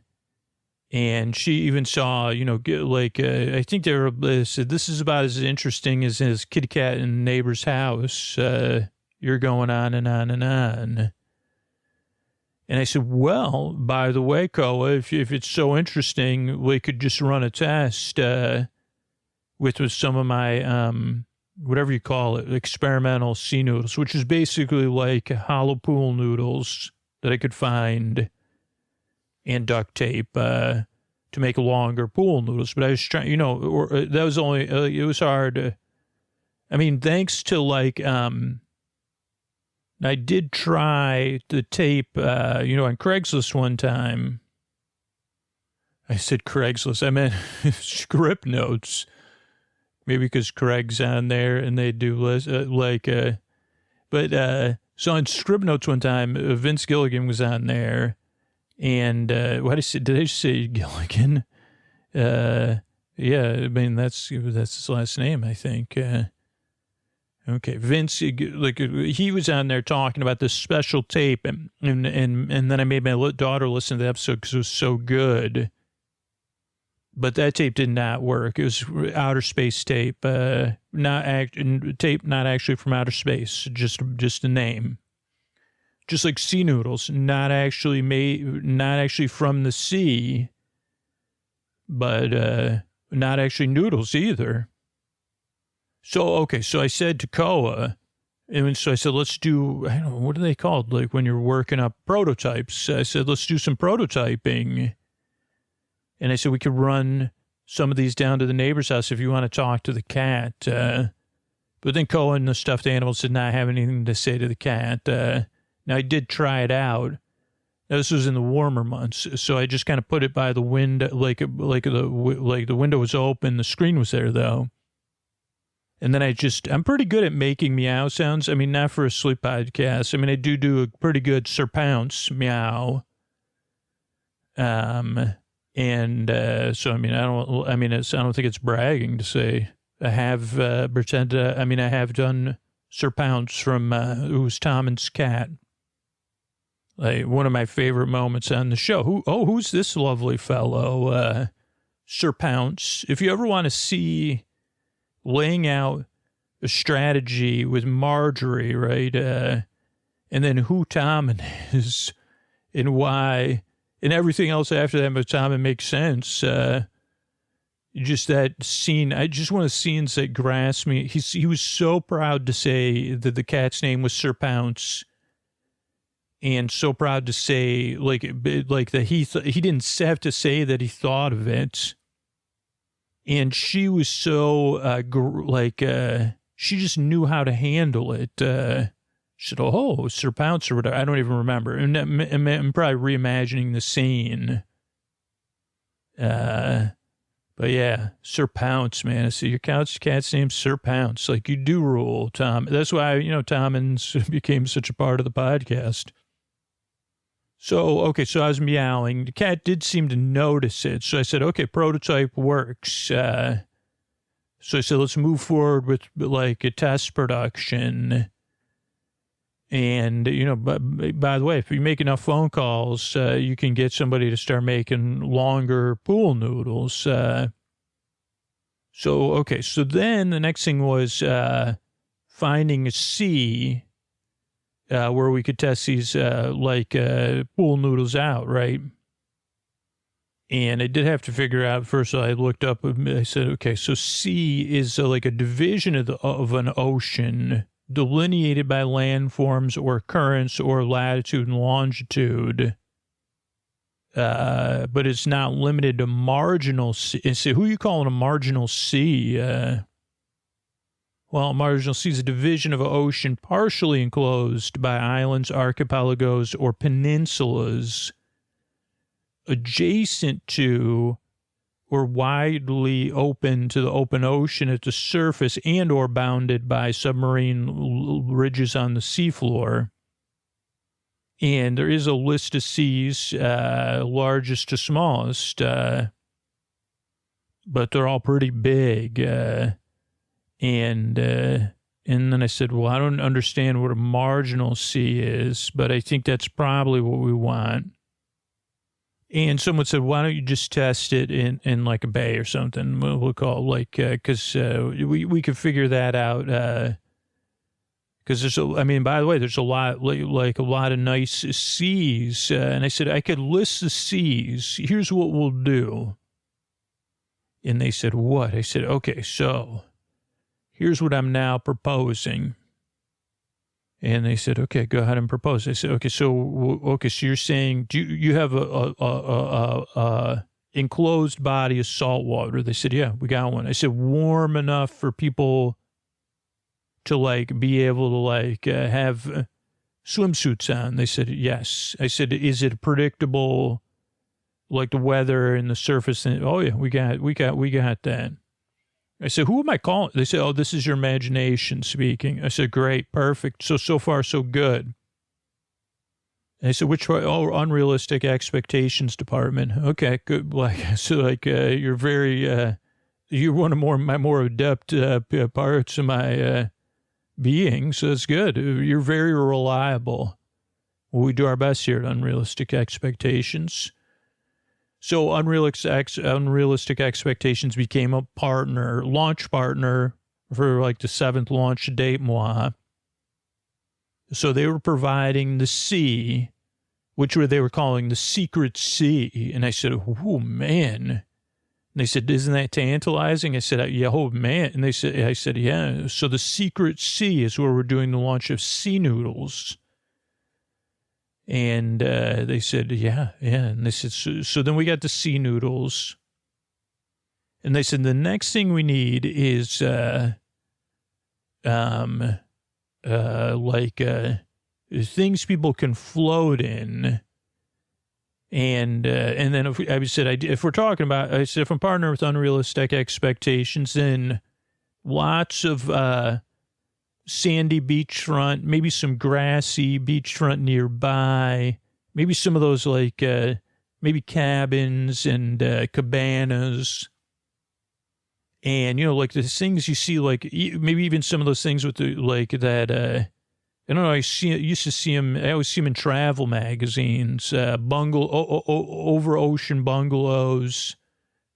And she even saw, I think they said, this is about as interesting as his kitty cat in the neighbor's house. You're going on and on and on. And I said, well, by the way, Koa, if it's so interesting, we could just run a test with some of my, whatever you call it, experimental sea noodles, which is basically like hollow pool noodles that I could find and duct tape to make longer pool noodles. But I was trying, that was only, it was hard. Thanks to I did try the tape, on Craigslist one time. I said Craigslist. I meant script notes. Maybe because Craig's on there and they do so on script notes one time, Vince Gilligan was on there. And did I say Gilligan? Yeah, that's his last name, I think. Okay, Vince, he was on there talking about this special tape, and then I made my daughter listen to the episode because it was so good. But that tape did not work. It was outer space tape, not actually from outer space, just a name. Just like sea noodles, not actually from the sea, but not actually noodles either. So I said to Koa, and so I said, let's do, I don't know, what are they called? Like when you're working up prototypes. I said, let's do some prototyping. And I said, we could run some of these down to the neighbor's house if you want to talk to the cat. But then Koa and the stuffed animals did not have anything to say to the cat. Now, I did try it out. Now, this was in the warmer months, so I just kind of put it by the window, like the window was open, the screen was there, though. And then I'm pretty good at making meow sounds. Not for a sleep podcast. I do a pretty good Sir Pounce meow. So, I don't think it's bragging to say I have I have done Sir Pounce from who's Tommen's cat. Like one of my favorite moments on the show. Who's this lovely fellow? Sir Pounce. If you ever want to see laying out a strategy with Marjorie, right? And then who Tommen is and why, and everything else after that, but Tommen makes sense. Just that scene, I just one of the scenes that grasp me. He was so proud to say that the cat's name was Sir Pounce, and so proud to say like that he didn't have to say that he thought of it. And she was so she just knew how to handle it. She said, "Oh, Sir Pounce," or whatever. I don't even remember. And I'm probably reimagining the scene. But yeah, Sir Pounce, man. I see your cat's name's Sir Pounce. Like, you do rule, Tom. That's why, Tommins became such a part of the podcast. So, okay, so I was meowing. The cat did seem to notice it. So I said, okay, prototype works. So I said, let's move forward with, like, a test production. And, by the way, if you make enough phone calls, you can get somebody to start making longer pool noodles. So then the next thing was finding a sea where we could test these, pool noodles out, right? And I did have to figure out, first I looked up, I said, okay, so sea is like a division of an ocean delineated by landforms or currents or latitude and longitude, but it's not limited to marginal sea. So who are you calling a marginal sea? Well, a marginal sea is a division of an ocean partially enclosed by islands, archipelagos, or peninsulas adjacent to or widely open to the open ocean at the surface and or bounded by submarine ridges on the seafloor. And there is a list of seas, largest to smallest, but they're all pretty big. And then I said, well, I don't understand what a marginal sea is, but I think that's probably what we want. And someone said, why don't you just test it in like a bay or something? We'll call it because we could figure that out. Because by the way, there's a lot, like a lot of nice seas. And I said, I could list the seas. Here's what we'll do. And they said, what? I said, okay, so here's what I'm now proposing. And they said, okay, go ahead and propose. I said, so you're saying, do you have a enclosed body of salt water? They said, yeah, we got one. I said, warm enough for people to like be able to like have swimsuits on? They said, yes. I said, is it predictable, like the weather and the surface? And, oh yeah, we got that. I said, who am I calling? They said, oh, this is your imagination speaking. I said, great, perfect. So far, so good. And I said, which one? Oh, unrealistic expectations department. Okay, good. You're very, you're one of my more adept parts of my being, so it's good. You're very reliable. Well, we do our best here at Unrealistic Expectations. So Unrealistic Expectations became a launch partner for like the 7th launch date moi. So they were providing the sea, which they were calling the secret sea. And I said, oh, man. And they said, isn't that tantalizing? I said, yeah, oh, man. And I said, yeah. So the secret sea is where we're doing the launch of sea noodles. And they said, yeah. And they said, so then we got the sea noodles. And they said, the next thing we need is things people can float in. And then if we're talking about, I said, if I'm partnering with Unrealistic Expectations, then lots of sandy beachfront, maybe some grassy beachfront nearby, maybe some of those like maybe cabins and cabanas, and like the things you see, like maybe even some of those things with the like that. I don't know. I used to see them. I always see them in travel magazines. Over ocean bungalows,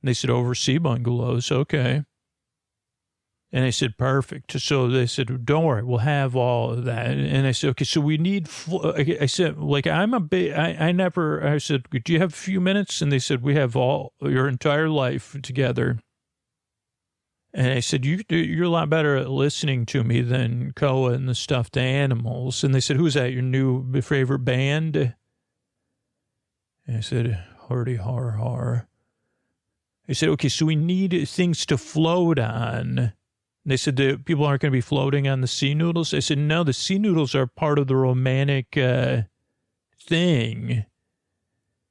they said, oversea bungalows. Okay. And I said, perfect. So they said, don't worry, we'll have all of that. And I said, okay, so we need, I said, like, I said, do you have a few minutes? And they said, we have all your entire life together. And I said, you're a lot better at listening to me than Koa and the stuffed animals. And they said, who's that, your new favorite band? And I said, hardy har har. I said, okay, so we need things to float on. They said that people aren't going to be floating on the sea noodles. I said, no, the sea noodles are part of the romantic thing.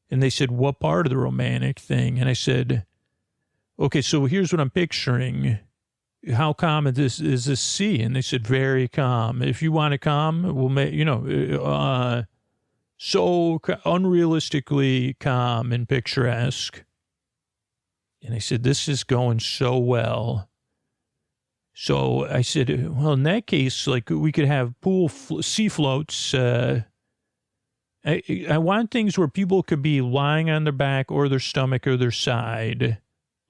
And they said, what part of the romantic thing? And I said, okay, so here's what I'm picturing. How calm is this sea? And they said, very calm. If you want to calm, we'll make, so unrealistically calm and picturesque. And I said, this is going so well. So I said, well, in that case, like, we could have sea floats. I want things where people could be lying on their back or their stomach or their side.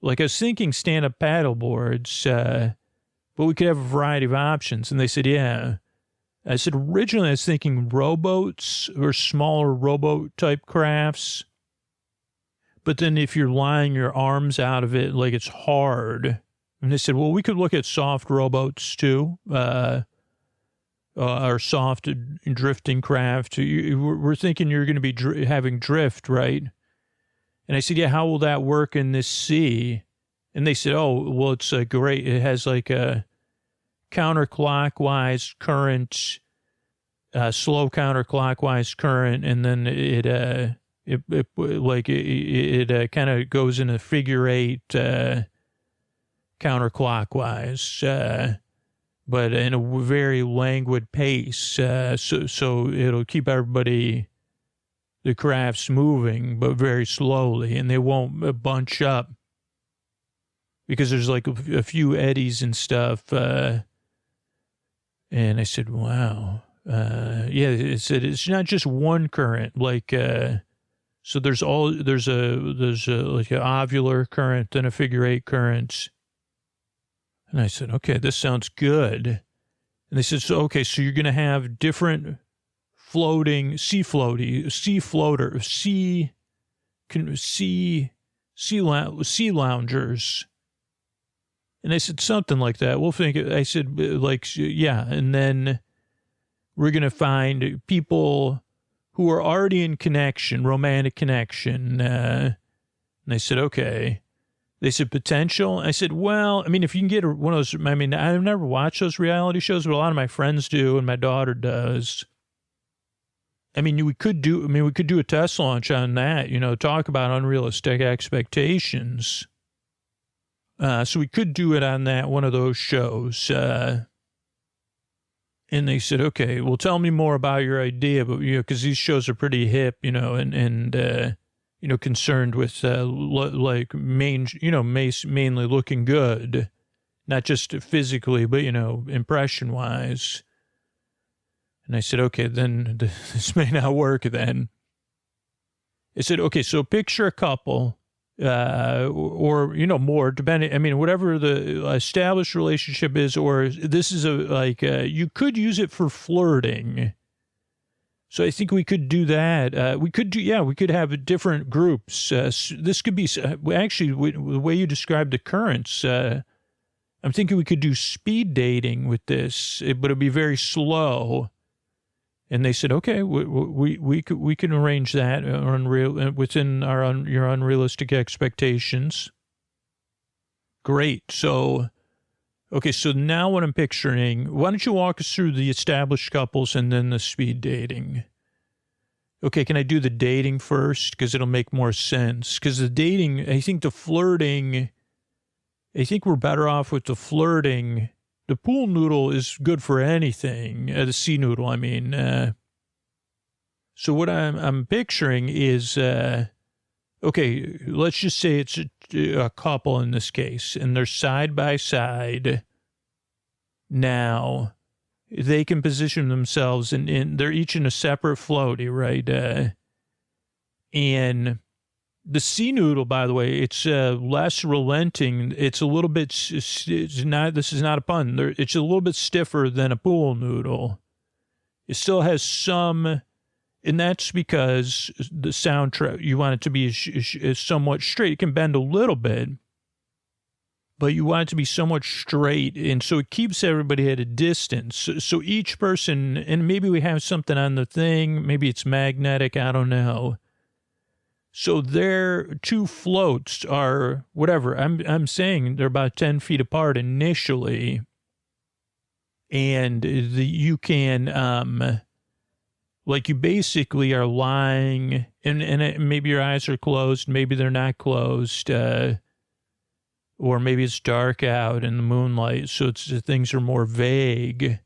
Like, I was thinking stand-up paddle boards, but we could have a variety of options. And they said, yeah. I said, originally I was thinking rowboats or smaller rowboat-type crafts. But then if you're lying your arms out of it, like, it's hard. And they said, well, we could look at soft rowboats too, or soft drifting craft. We're thinking you're going to be having drift, right? And I said, yeah, how will that work in this sea? And they said, oh, well, it's great. It has like a counterclockwise current, slow counterclockwise current, and then it kind of goes in a figure eight, counterclockwise, but in a very languid pace. So it'll keep the crafts moving, but very slowly, and they won't bunch up because there's like a few eddies and stuff. And I said, wow. Yeah, it said it's not just one current, like, so there's like an ovular current, then a figure eight current. And I said, okay, this sounds good. And they said, so you're going to have different floating, sea loungers. And I said, something like that. We'll think, I said, like, yeah. And then we're going to find people who are already in connection, romantic connection. And they said, okay. They said, potential. I said, well, I mean, if you can get one of those, I mean, I've never watched those reality shows, but a lot of my friends do, and my daughter does. I mean, we could do a test launch on that, talk about unrealistic expectations. So we could do it on one of those shows. And they said, okay, well, tell me more about your idea, but, because these shows are pretty hip, and concerned with, mainly looking good, not just physically, but, impression-wise. And I said, okay, then this may not work then. I said, okay, so picture a couple, or more, depending, I mean, whatever the established relationship is, or this is you could use it for flirting. So I think we could do that. We could have different groups. This could be, actually, the way you described the currents, I'm thinking we could do speed dating with this, but it'd be very slow. And they said, okay, we can arrange that within your unrealistic expectations. Great. So, okay, so now what I'm picturing, why don't you walk us through the established couples and then the speed dating? Okay, can I do the dating first? Because it'll make more sense. Because the dating, I think the flirting, I think we're better off with the flirting. The pool noodle is good for anything. The sea noodle, I mean. So what I'm picturing is, okay, let's just say it's a couple in this case, and they're side by side. Now, they can position themselves, and they're each in a separate floaty, right? And The sea noodle, by the way, it's less relenting. It's a little bit, it's not, this is not a pun. It's a little bit stiffer than a pool noodle. It still has some, and that's because the soundtrack, you want it to be somewhat straight. It can bend a little bit, but you want it to be somewhat straight. And so it keeps everybody at a distance. So each person, and maybe we have something on the thing, maybe it's magnetic, I don't know. So their two floats are whatever. I'm saying they're about 10 feet apart initially. And you can, like you basically are lying and maybe your eyes are closed. Maybe they're not closed. Or maybe it's dark out in the moonlight. So things are more vague.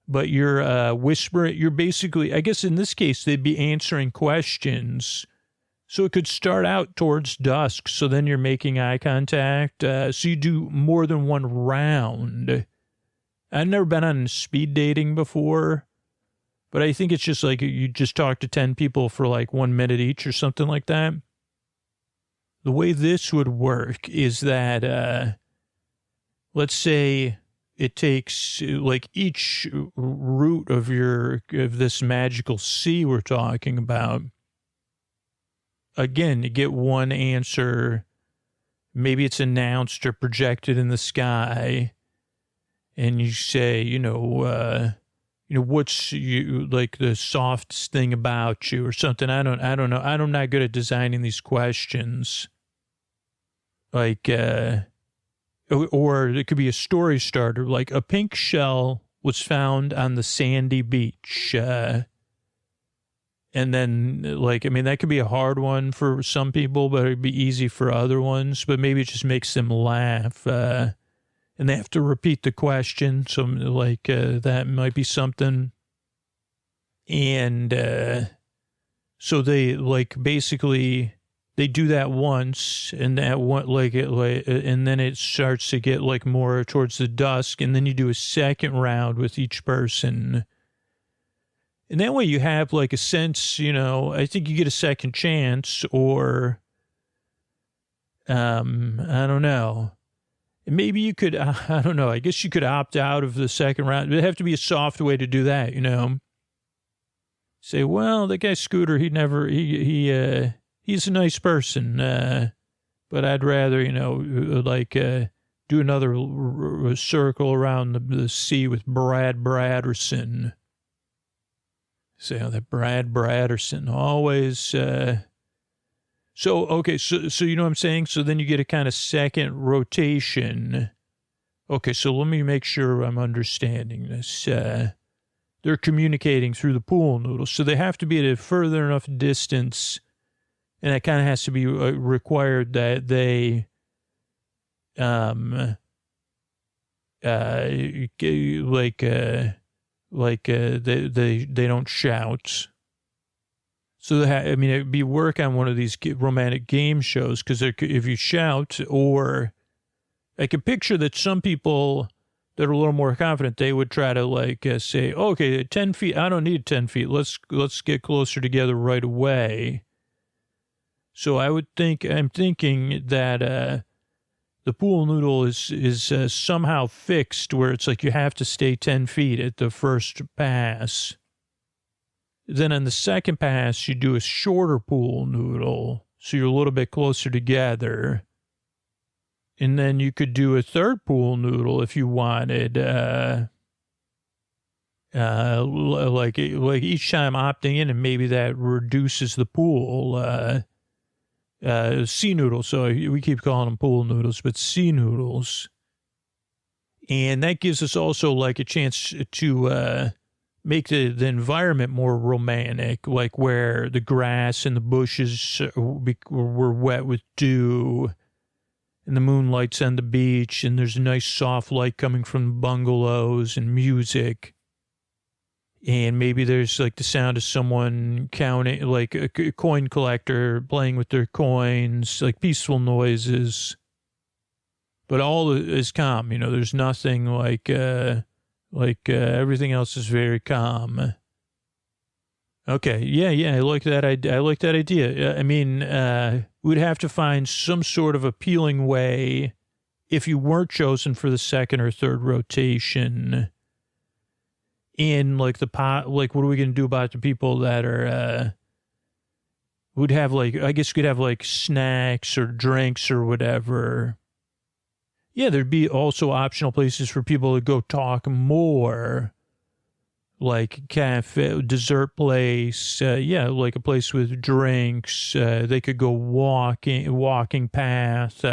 But you're whispering. You're basically, I guess in this case, they'd be answering questions. So it could start out towards dusk. So then you're making eye contact. So you do more than one round. I've never been on speed dating before, but I think it's just like you just talk to 10 people for like 1 minute each or something like that. The way this would work is that, let's say it takes like each root of this magical sea we're talking about. Again, you get one answer. Maybe it's announced or projected in the sky. And you say, what's like the softest thing about you or something. I don't know. I'm not good at designing these questions. Like, or it could be a story starter. Like a pink shell was found on the sandy beach. And then, that could be a hard one for some people, but it'd be easy for other ones. But maybe it just makes them laugh. And they have to repeat the question. So, that might be something. And so they, basically, they do that once. And that one, and then it starts to get, more towards the dusk. And then you do a second round with each person. And that way you have a sense, I think you get a second chance or, I don't know. Maybe you could, I don't know. I guess you could opt out of the second round. It'd have to be a soft way to do that, Say, well, that guy Scooter, he's a nice person. But I'd rather, do another circle around the sea with Brad Bradderson. Say, that Brad Bradderson always, so you know what I'm saying? So then you get a kind of second rotation. Okay, so let me make sure I'm understanding this. They're communicating through the pool noodle, so they have to be at a further enough distance, and it kind of has to be required that they, they don't shout. So it'd be work on one of these romantic game shows because if you shout, or I could picture that some people that are a little more confident, they would try to say, okay, 10 feet. I don't need 10 feet. Let's get closer together right away. So I'm thinking that the pool noodle is somehow fixed where it's you have to stay 10 feet at the first pass. Then on the second pass, you do a shorter pool noodle, so you're a little bit closer together. And then you could do a third pool noodle if you wanted, each time opting in, and maybe that reduces the pool. Sea noodles, so we keep calling them pool noodles, but sea noodles. And that gives us also a chance to make the environment more romantic, where the grass and the bushes were wet with dew, and the moonlight's on the beach, and there's a nice soft light coming from the bungalows and music. And maybe there's the sound of someone counting, a coin collector playing with their coins, peaceful noises. But all is calm, there's nothing everything else is very calm. Okay. Yeah. I like that. I like that idea. I mean, we'd have to find some sort of appealing way if you weren't chosen for the second or third rotation. In like the pot, like what are we going to do about the people that are? Would have like, I guess we could have like snacks or drinks or whatever. Yeah, there'd be also optional places for people to go talk more. Like cafe, dessert place, like a place with drinks. They could go walking path,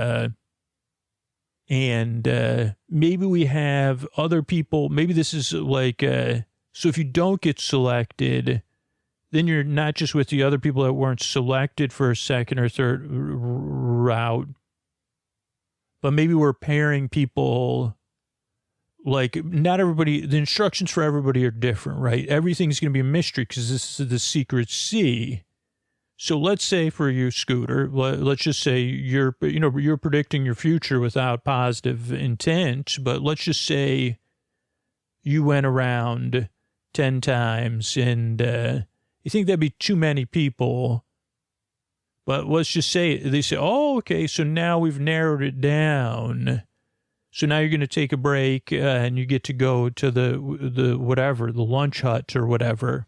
and maybe we have other people. Maybe this is like, so if you don't get selected, then you're not just with the other people that weren't selected for a second or third route, but maybe we're pairing people. Like, not everybody, the instructions for everybody are different, right? Everything's going to be a mystery because this is the secret C. So let's say for you, Scooter, let's just say you're predicting your future without positive intent, but let's just say you went around 10 times and you think that'd be too many people. But let's just say, they say, oh, okay, so now we've narrowed it down. So now you're going to take a break and you get to go to the whatever, the lunch hut or whatever.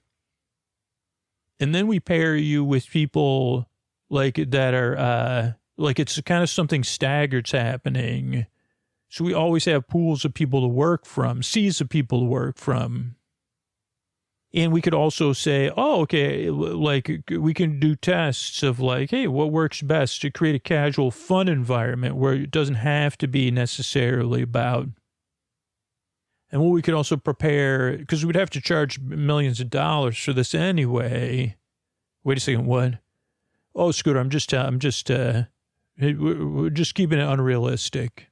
And then we pair you with people like that are like it's kind of something staggered's happening. So we always have pools of people to work from, seas of people to work from. And we could also say, oh, okay, like we can do tests of like, hey, what works best to create a casual, fun environment where it doesn't have to be necessarily about. And what we could also prepare, because we'd have to charge millions of dollars for this anyway. Wait a second, what? Oh, Scooter, we're just keeping it unrealistic.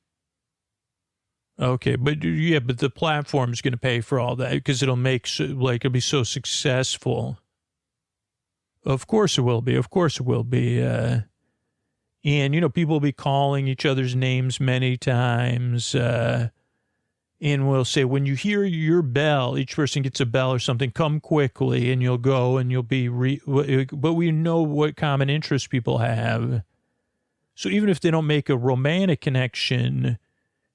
Okay, but the platform's going to pay for all that because it'll it'll be so successful. Of course it will be. And, people will be calling each other's names many times. And we'll say, when you hear your bell, each person gets a bell or something, come quickly, and you'll go and you'll be, but we know what common interests people have. So even if they don't make a romantic connection,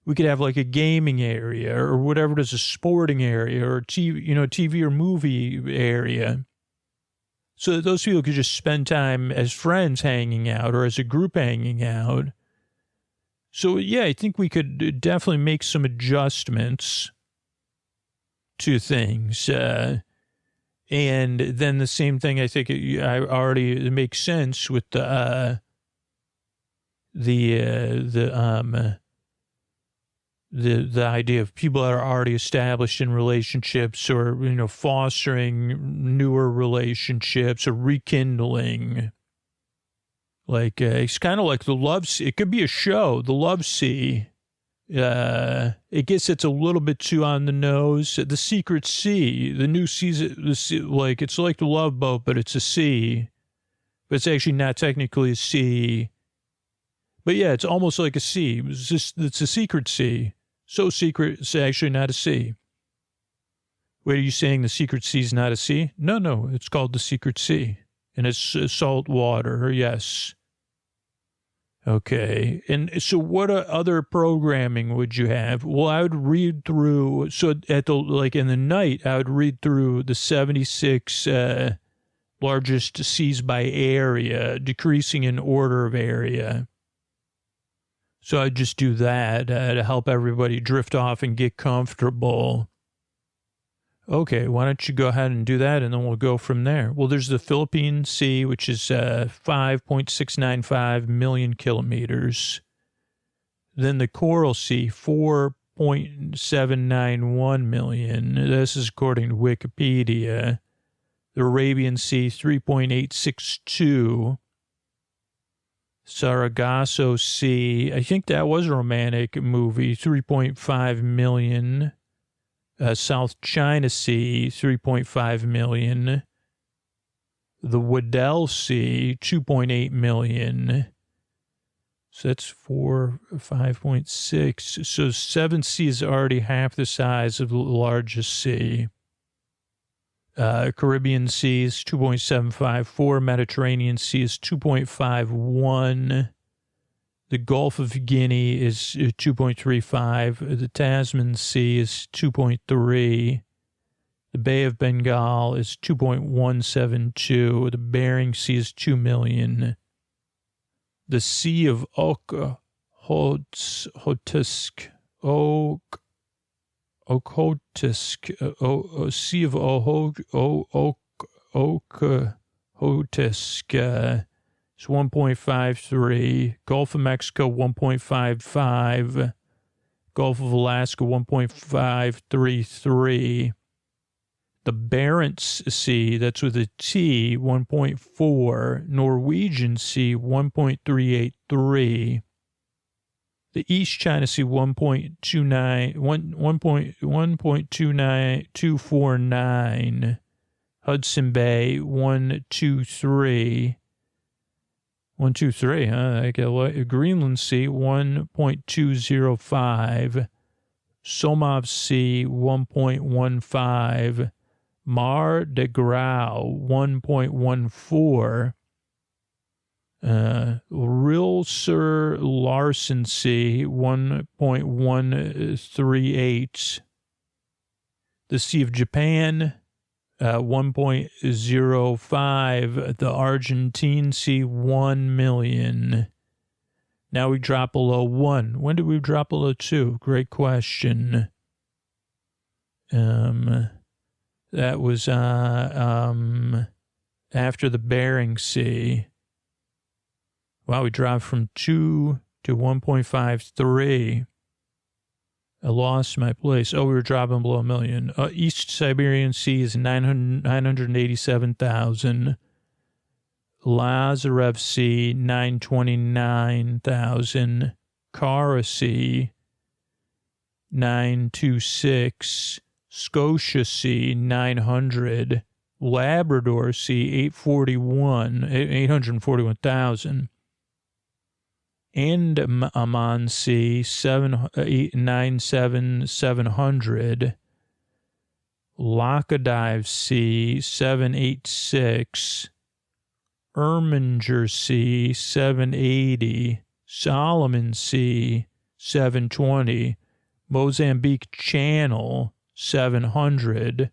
we could have like a gaming area or whatever it is, a sporting area or TV or movie area. So that those people could just spend time as friends hanging out or as a group hanging out. So, yeah, I think we could definitely make some adjustments to things. And then the same thing, I think it makes sense with the idea of people that are already established in relationships or, fostering newer relationships or rekindling. Like, it's kind of like the Love Sea. It could be a show, the Love Sea. I guess it's a little bit too on the nose. The Secret Sea, the new season, like, it's like the Love Boat, but it's a sea. But it's actually not technically a sea. But yeah, it's almost like a sea. It's a secret sea. So secret, it's actually not a sea. Wait, are you saying the secret sea is not a sea? No, it's called the Secret Sea. And it's salt water, yes. Okay. And so what other programming would you have? Well, I would read through, so in the night, I would read through the 76 largest seas by area, decreasing in order of area. So I'd just do that to help everybody drift off and get comfortable. Okay, why don't you go ahead and do that, and then we'll go from there. Well, there's the Philippine Sea, which is 5.695 million kilometers. Then the Coral Sea, 4.791 million. This is according to Wikipedia. The Arabian Sea, 3.862. Sargasso Sea, I think that was a romantic movie, 3.5 million. South China Sea, 3.5 million. The Weddell Sea, 2.8 million. So that's 5.6. So 7 seas are already half the size of the largest sea. Caribbean Sea is 2.754. Mediterranean Sea is 2.51. The Gulf of Guinea is 2.35. The Tasman Sea is 2.3. The Bay of Bengal is 2.172. The Bering Sea is 2 million. The Sea of Okhotsk, Sea of Okhotsk is 1.53. Gulf of Mexico, 1.55. Gulf of Alaska, 1.533. The Barents Sea, that's with a T, 1.4. Norwegian Sea, 1.383. The East China Sea, 1.249. Hudson Bay, 123. 123, huh? I get Greenland Sea, 1.205. Somov Sea, 1.15. Mar de Grau, 1.14. Rilser Larsen Sea, 1.138. The Sea of Japan, 1.05. The Argentine Sea, 1 million. Now we drop below 1. When did we drop below 2? Great question. That was after the Bering Sea. Wow, we dropped from 2 to 1.53. I lost my place. Oh, we were dropping below 1 million. East Siberian Sea is 987,000. Lazarev Sea, 929,000. Kara Sea, 926. Scotia Sea, 900. Labrador Sea, 841,000. Andaman Sea, 700. Laccadive Sea, 786. Erminger Sea, 780. Solomon Sea, 720. Mozambique Channel, 700.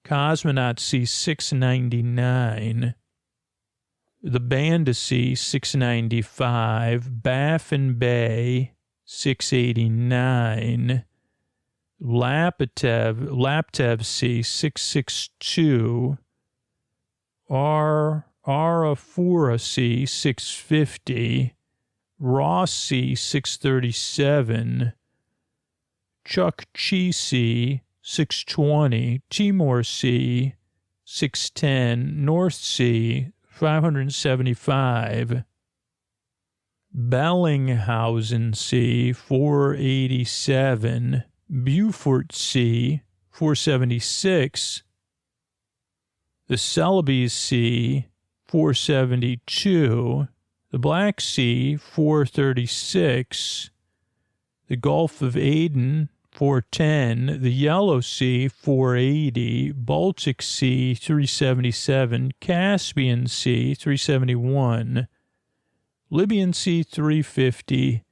Cosmonaut Sea, 699. The Banda Sea, 695. Baffin Bay, 689. Laptev Sea, 662. Arafura Sea, 650. Ross Sea, 637. Chukchi Sea, 620. Timor Sea, 610. North Sea, 575. Bellinghausen Sea, 487. Beaufort Sea, 476. The Celebes Sea, 472. The Black Sea, 436. The Gulf of Aden, 410. The Yellow Sea, 480. Baltic Sea, 377. Caspian Sea, 371. Libyan Sea, 350.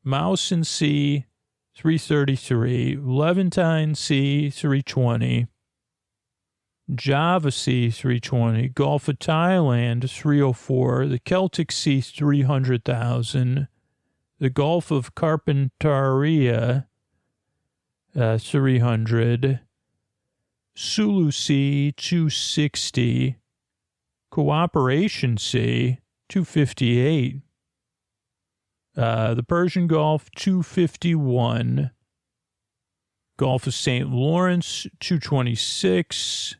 Mausan Sea, 333. Levantine Sea, 320. Java Sea, 320. Gulf of Thailand, 304. The Celtic Sea, 300,000. The Gulf of Carpentaria, 300. Sulu Sea, 260. Cooperation Sea, 258. The Persian Gulf, 251. Gulf of St. Lawrence, 226.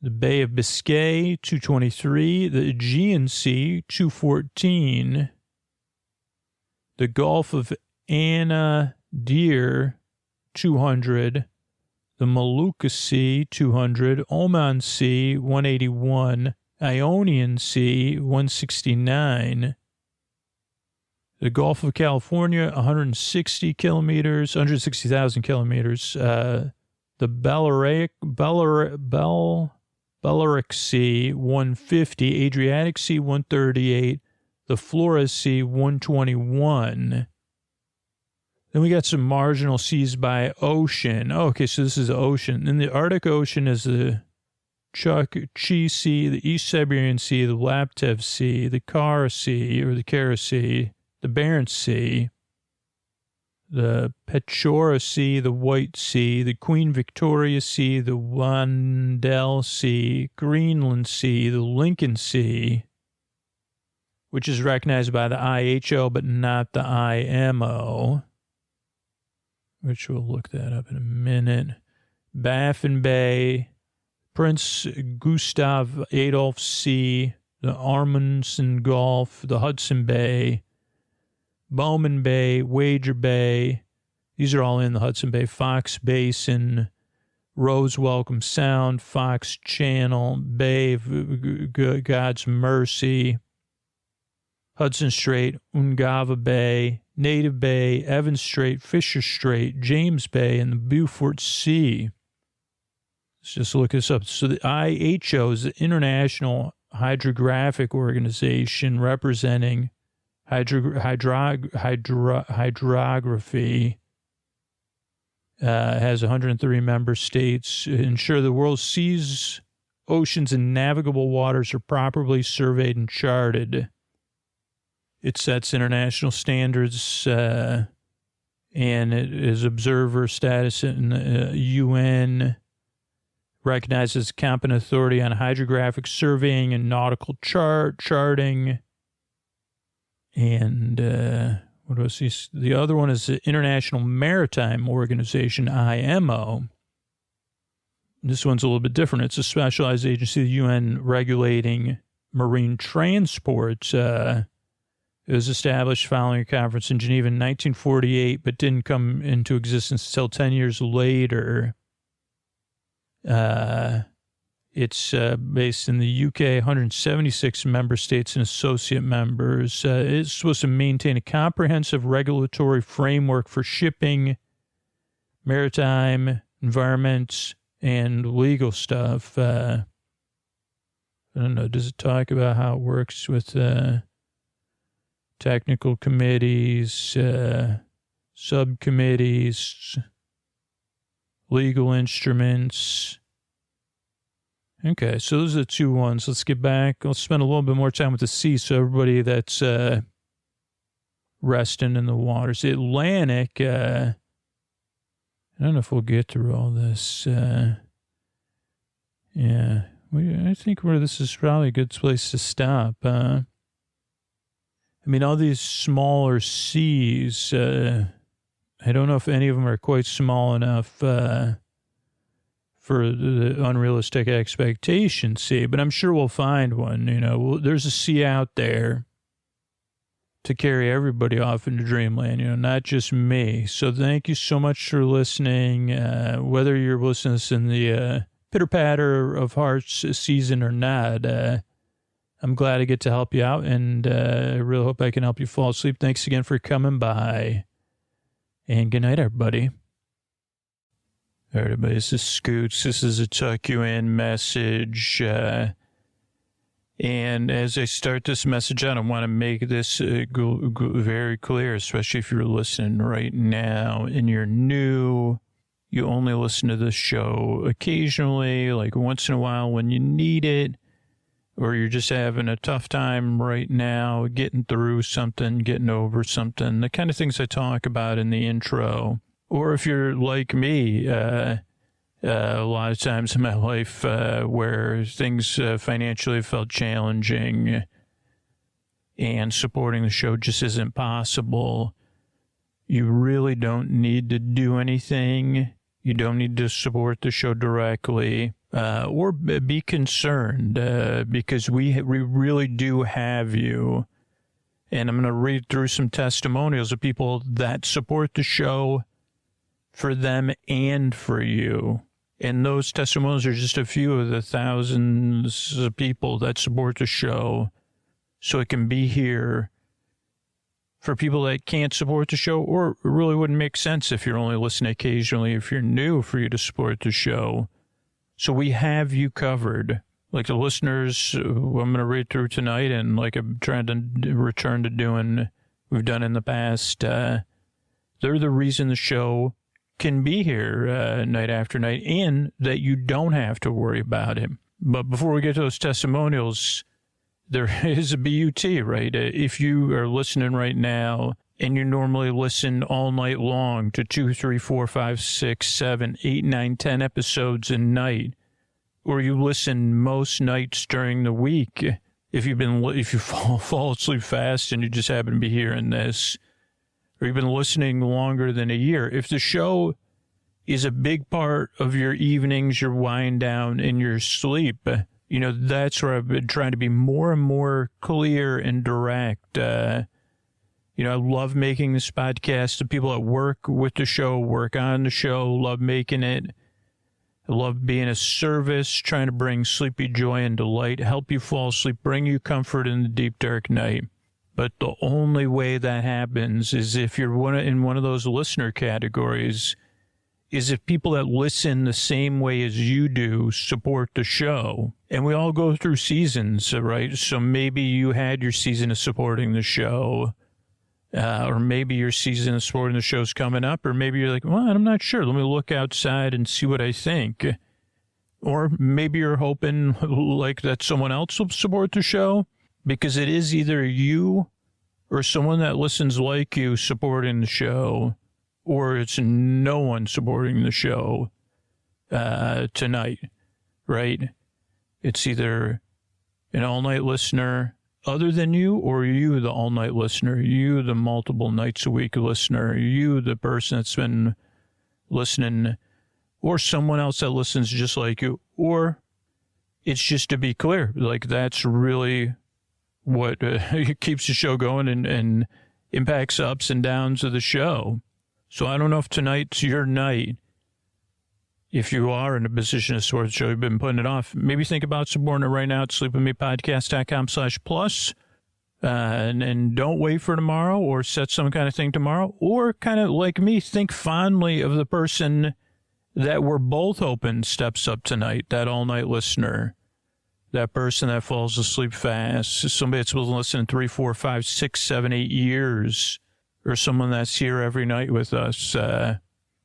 The Bay of Biscay, 223. The Aegean Sea, 214. The Gulf of Anadyr, 200. The Molucca Sea, 200. Oman Sea, 181. Ionian Sea, 169. The Gulf of California, 160 kilometers, 160,000 kilometers. the Balearic Sea, 150, Adriatic Sea, 138, the Florida Sea, 121. Then we got some marginal seas by ocean. Oh, okay, so this is the ocean. Then the Arctic Ocean is the Chukchi Sea, the East Siberian Sea, the Laptev Sea, the Kara Sea, or the Kara Sea, the Barents Sea, the Pechora Sea, the White Sea, the Queen Victoria Sea, the Wandel Sea, Greenland Sea, the Lincoln Sea, which is recognized by the IHO but not the IMO, which we'll look that up in a minute. Baffin Bay, Prince Gustav Adolf Sea, the Amundsen Gulf, the Hudson Bay, Bowman Bay, Wager Bay. These are all in the Hudson Bay. Fox Basin, Rose Welcome Sound, Fox Channel, Bay of God's Mercy, Hudson Strait, Ungava Bay, Native Bay, Evans Strait, Fisher Strait, James Bay, and the Beaufort Sea. Let's just look this up. So the IHO is the International Hydrographic Organization representing hydrography. Has 103 member states. Ensure the world's seas, oceans, and navigable waters are properly surveyed and charted. It sets international standards and it is observer status in the UN. Recognizes competent authority on hydrographic surveying and nautical charting. And what was this? The other one is the International Maritime Organization, IMO. This one's a little bit different. It's a specialized agency of the UN regulating marine transport. It was established following a conference in Geneva in 1948, but didn't come into existence until 10 years later. It's based in the UK, 176 member states and associate members. It's supposed to maintain a comprehensive regulatory framework for shipping, maritime, environment, and legal stuff. I don't know. Does it talk about how it works with technical committees, subcommittees, legal instruments? Okay, so those are the two ones. Let's get back. Let's spend a little bit more time with the sea, so everybody that's resting in the waters. The Atlantic, I don't know if we'll get through all this. Yeah, I think this is probably a good place to stop. I mean, all these smaller seas, I don't know if any of them are quite small enough for the unrealistic expectation sea, but I'm sure we'll find one. You know, there's a sea out there to carry everybody off into dreamland, you know, not just me. So thank you so much for listening. Whether you're listening to this in the pitter-patter of hearts season or not, I'm glad I get to help you out, and I really hope I can help you fall asleep. Thanks again for coming by, and good night, everybody. All right, everybody, this is Scoots. This is a tuck you in message. And as I start this message out, I want to make this very clear, especially if you're listening right now and you're new. You only listen to this show occasionally, like once in a while when you need it, or you're just having a tough time right now, getting through something, getting over something, the kind of things I talk about in the intro. Or if you're like me, a lot of times in my life where things financially felt challenging and supporting the show just isn't possible, you really don't need to do anything. You don't need to support the show directly or be concerned because we really do have you. And I'm going to read through some testimonials of people that support the show for them and for you. And those testimonials are just a few of the thousands of people that support the show so it can be here for people that can't support the show, or it really wouldn't make sense if you're only listening occasionally, if you're new, for you to support the show. So we have you covered. Like the listeners who I'm going to read through tonight, and like I'm trying to return to doing, we've done in the past, they're the reason the show can be here night after night, and that you don't have to worry about it. But before we get to those testimonials, there is a BUT, right? If you are listening right now and you normally listen all night long to 2, 3, 4, 5, 6, 7, 8, 9, 10 episodes a night, or you listen most nights during the week, if you fall asleep fast and you just happen to be hearing this, or you've been listening longer than a year, if the show is a big part of your evenings, your wind down, and your sleep, you know, that's where I've been trying to be more and more clear and direct. You know, I love making this podcast. The people that work with the show, work on the show, love making it. I love being a service, trying to bring sleepy joy and delight, help you fall asleep, bring you comfort in the deep, dark night. But the only way that happens is if you're in one of those listener categories, is if people that listen the same way as you do support the show. And we all go through seasons, right? So maybe you had your season of supporting the show, or maybe your season of supporting the show's coming up, or maybe you're like, well, I'm not sure. Let me look outside and see what I think. Or maybe you're hoping like that someone else will support the show, because it is either you or someone that listens like you supporting the show, or it's no one supporting the show tonight, right? It's either an all-night listener other than you, or you, the all-night listener, you, the multiple nights a week listener, you, the person that's been listening, or someone else that listens just like you, or it's just to be clear, like that's really what keeps the show going and impacts ups and downs of the show. So I don't know if tonight's your night. If you are in a position to support the show, you've been putting it off, maybe think about supporting it right now at sleepwithmepodcast.com/plus. And don't wait for tomorrow or set some kind of thing tomorrow, or kind of like me, think fondly of the person that we're both hoping steps up tonight, that all-night listener, that person that falls asleep fast, somebody that's been listening 3, 4, 5, 6, 7, 8 years, or someone that's here every night with us.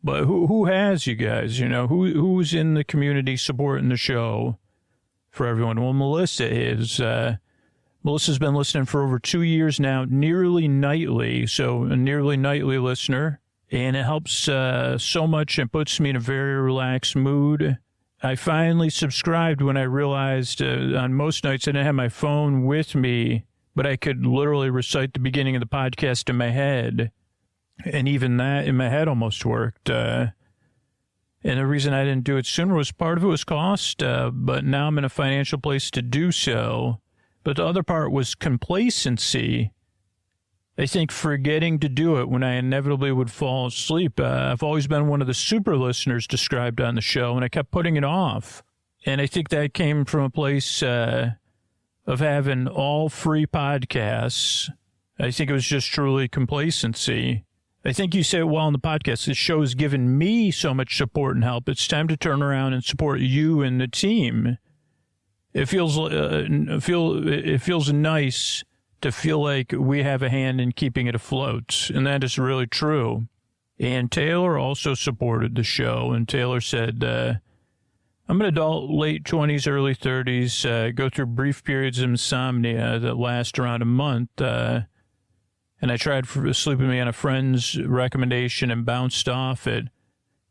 But who has you guys, you know, who's in the community supporting the show for everyone? Well, Melissa is. Melissa's been listening for over 2 years now, nearly nightly. So a nearly nightly listener. And it helps so much and puts me in a very relaxed mood. I finally subscribed when I realized on most nights I didn't have my phone with me, but I could literally recite the beginning of the podcast in my head. And even that in my head almost worked. And the reason I didn't do it sooner was part of it was cost, but now I'm in a financial place to do so. But the other part was complacency. I think forgetting to do it when I inevitably would fall asleep. I've always been one of the super listeners described on the show, and I kept putting it off. And I think that came from a place of having all free podcasts. I think it was just truly complacency. I think you say it well in the podcast. This show has given me so much support and help. It's time to turn around and support you and the team. It feels nice to feel like we have a hand in keeping it afloat, and that is really true. And Taylor also supported the show, and Taylor said, I'm an adult, late 20s, early 30s, go through brief periods of insomnia that last around a month, and I tried Sleep With Me on a friend's recommendation and bounced off it. It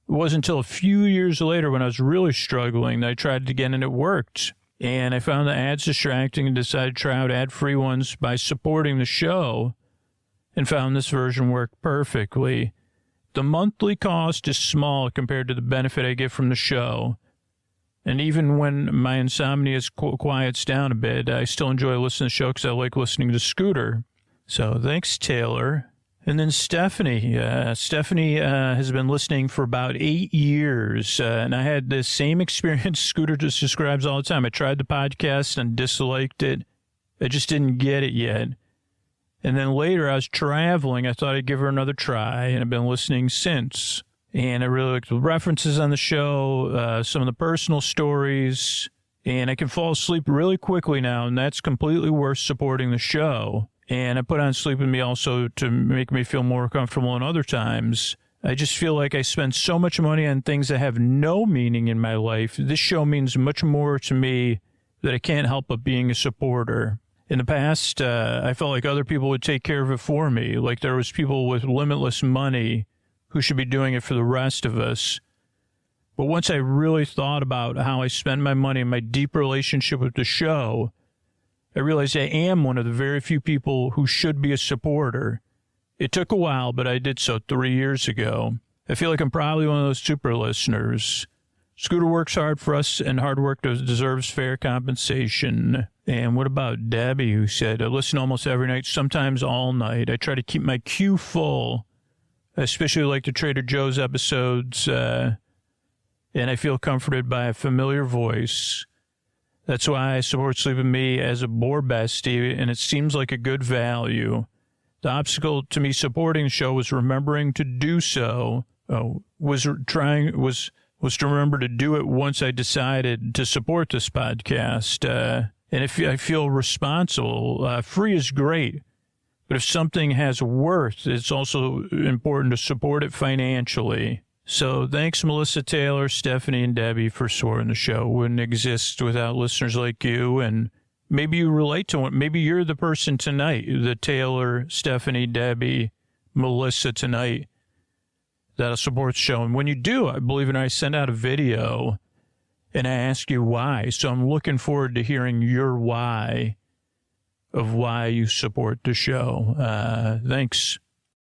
wasn't until a few years later when I was really struggling that I tried it again, and it worked. And I found the ads distracting and decided to try out ad-free ones by supporting the show, and found this version worked perfectly. The monthly cost is small compared to the benefit I get from the show. And even when my insomnia quiets down a bit, I still enjoy listening to the show because I like listening to Scooter. So thanks, Taylor. And then Stephanie. Stephanie has been listening for about 8 years, and I had the same experience Scooter just describes all the time. I tried the podcast and disliked it. I just didn't get it yet. And then later I was traveling. I thought I'd give her another try, and I've been listening since. And I really like the references on the show, some of the personal stories, and I can fall asleep really quickly now, and that's completely worth supporting the show. And I put on Sleep With Me also to make me feel more comfortable in other times. I just feel like I spend so much money on things that have no meaning in my life. This show means much more to me that I can't help but being a supporter. In the past, I felt like other people would take care of it for me, like there was people with limitless money who should be doing it for the rest of us. But once I really thought about how I spend my money and my deep relationship with the show, I realized I am one of the very few people who should be a supporter. It took a while, but I did so 3 years ago. I feel like I'm probably one of those super listeners. Scooter works hard for us, and hard work deserves fair compensation. And what about Debbie, who said, I listen almost every night, sometimes all night. I try to keep my queue full. I especially like the Trader Joe's episodes, and I feel comforted by a familiar voice. That's why I support Sleep With Me as a boar bestie, and it seems like a good value. The obstacle to me supporting the show was remembering to do so. Was to remember to do it once I decided to support this podcast. And if I feel responsible, free is great. But if something has worth, it's also important to support it financially. So thanks, Melissa, Taylor, Stephanie, and Debbie for supporting the show. It wouldn't exist without listeners like you. And maybe you relate to it. Maybe you're the person tonight, the Taylor, Stephanie, Debbie, Melissa tonight, that'll support the show. And when you do, I believe it or not, I send out a video and I ask you why. So I'm looking forward to hearing your why of why you support the show. Thanks.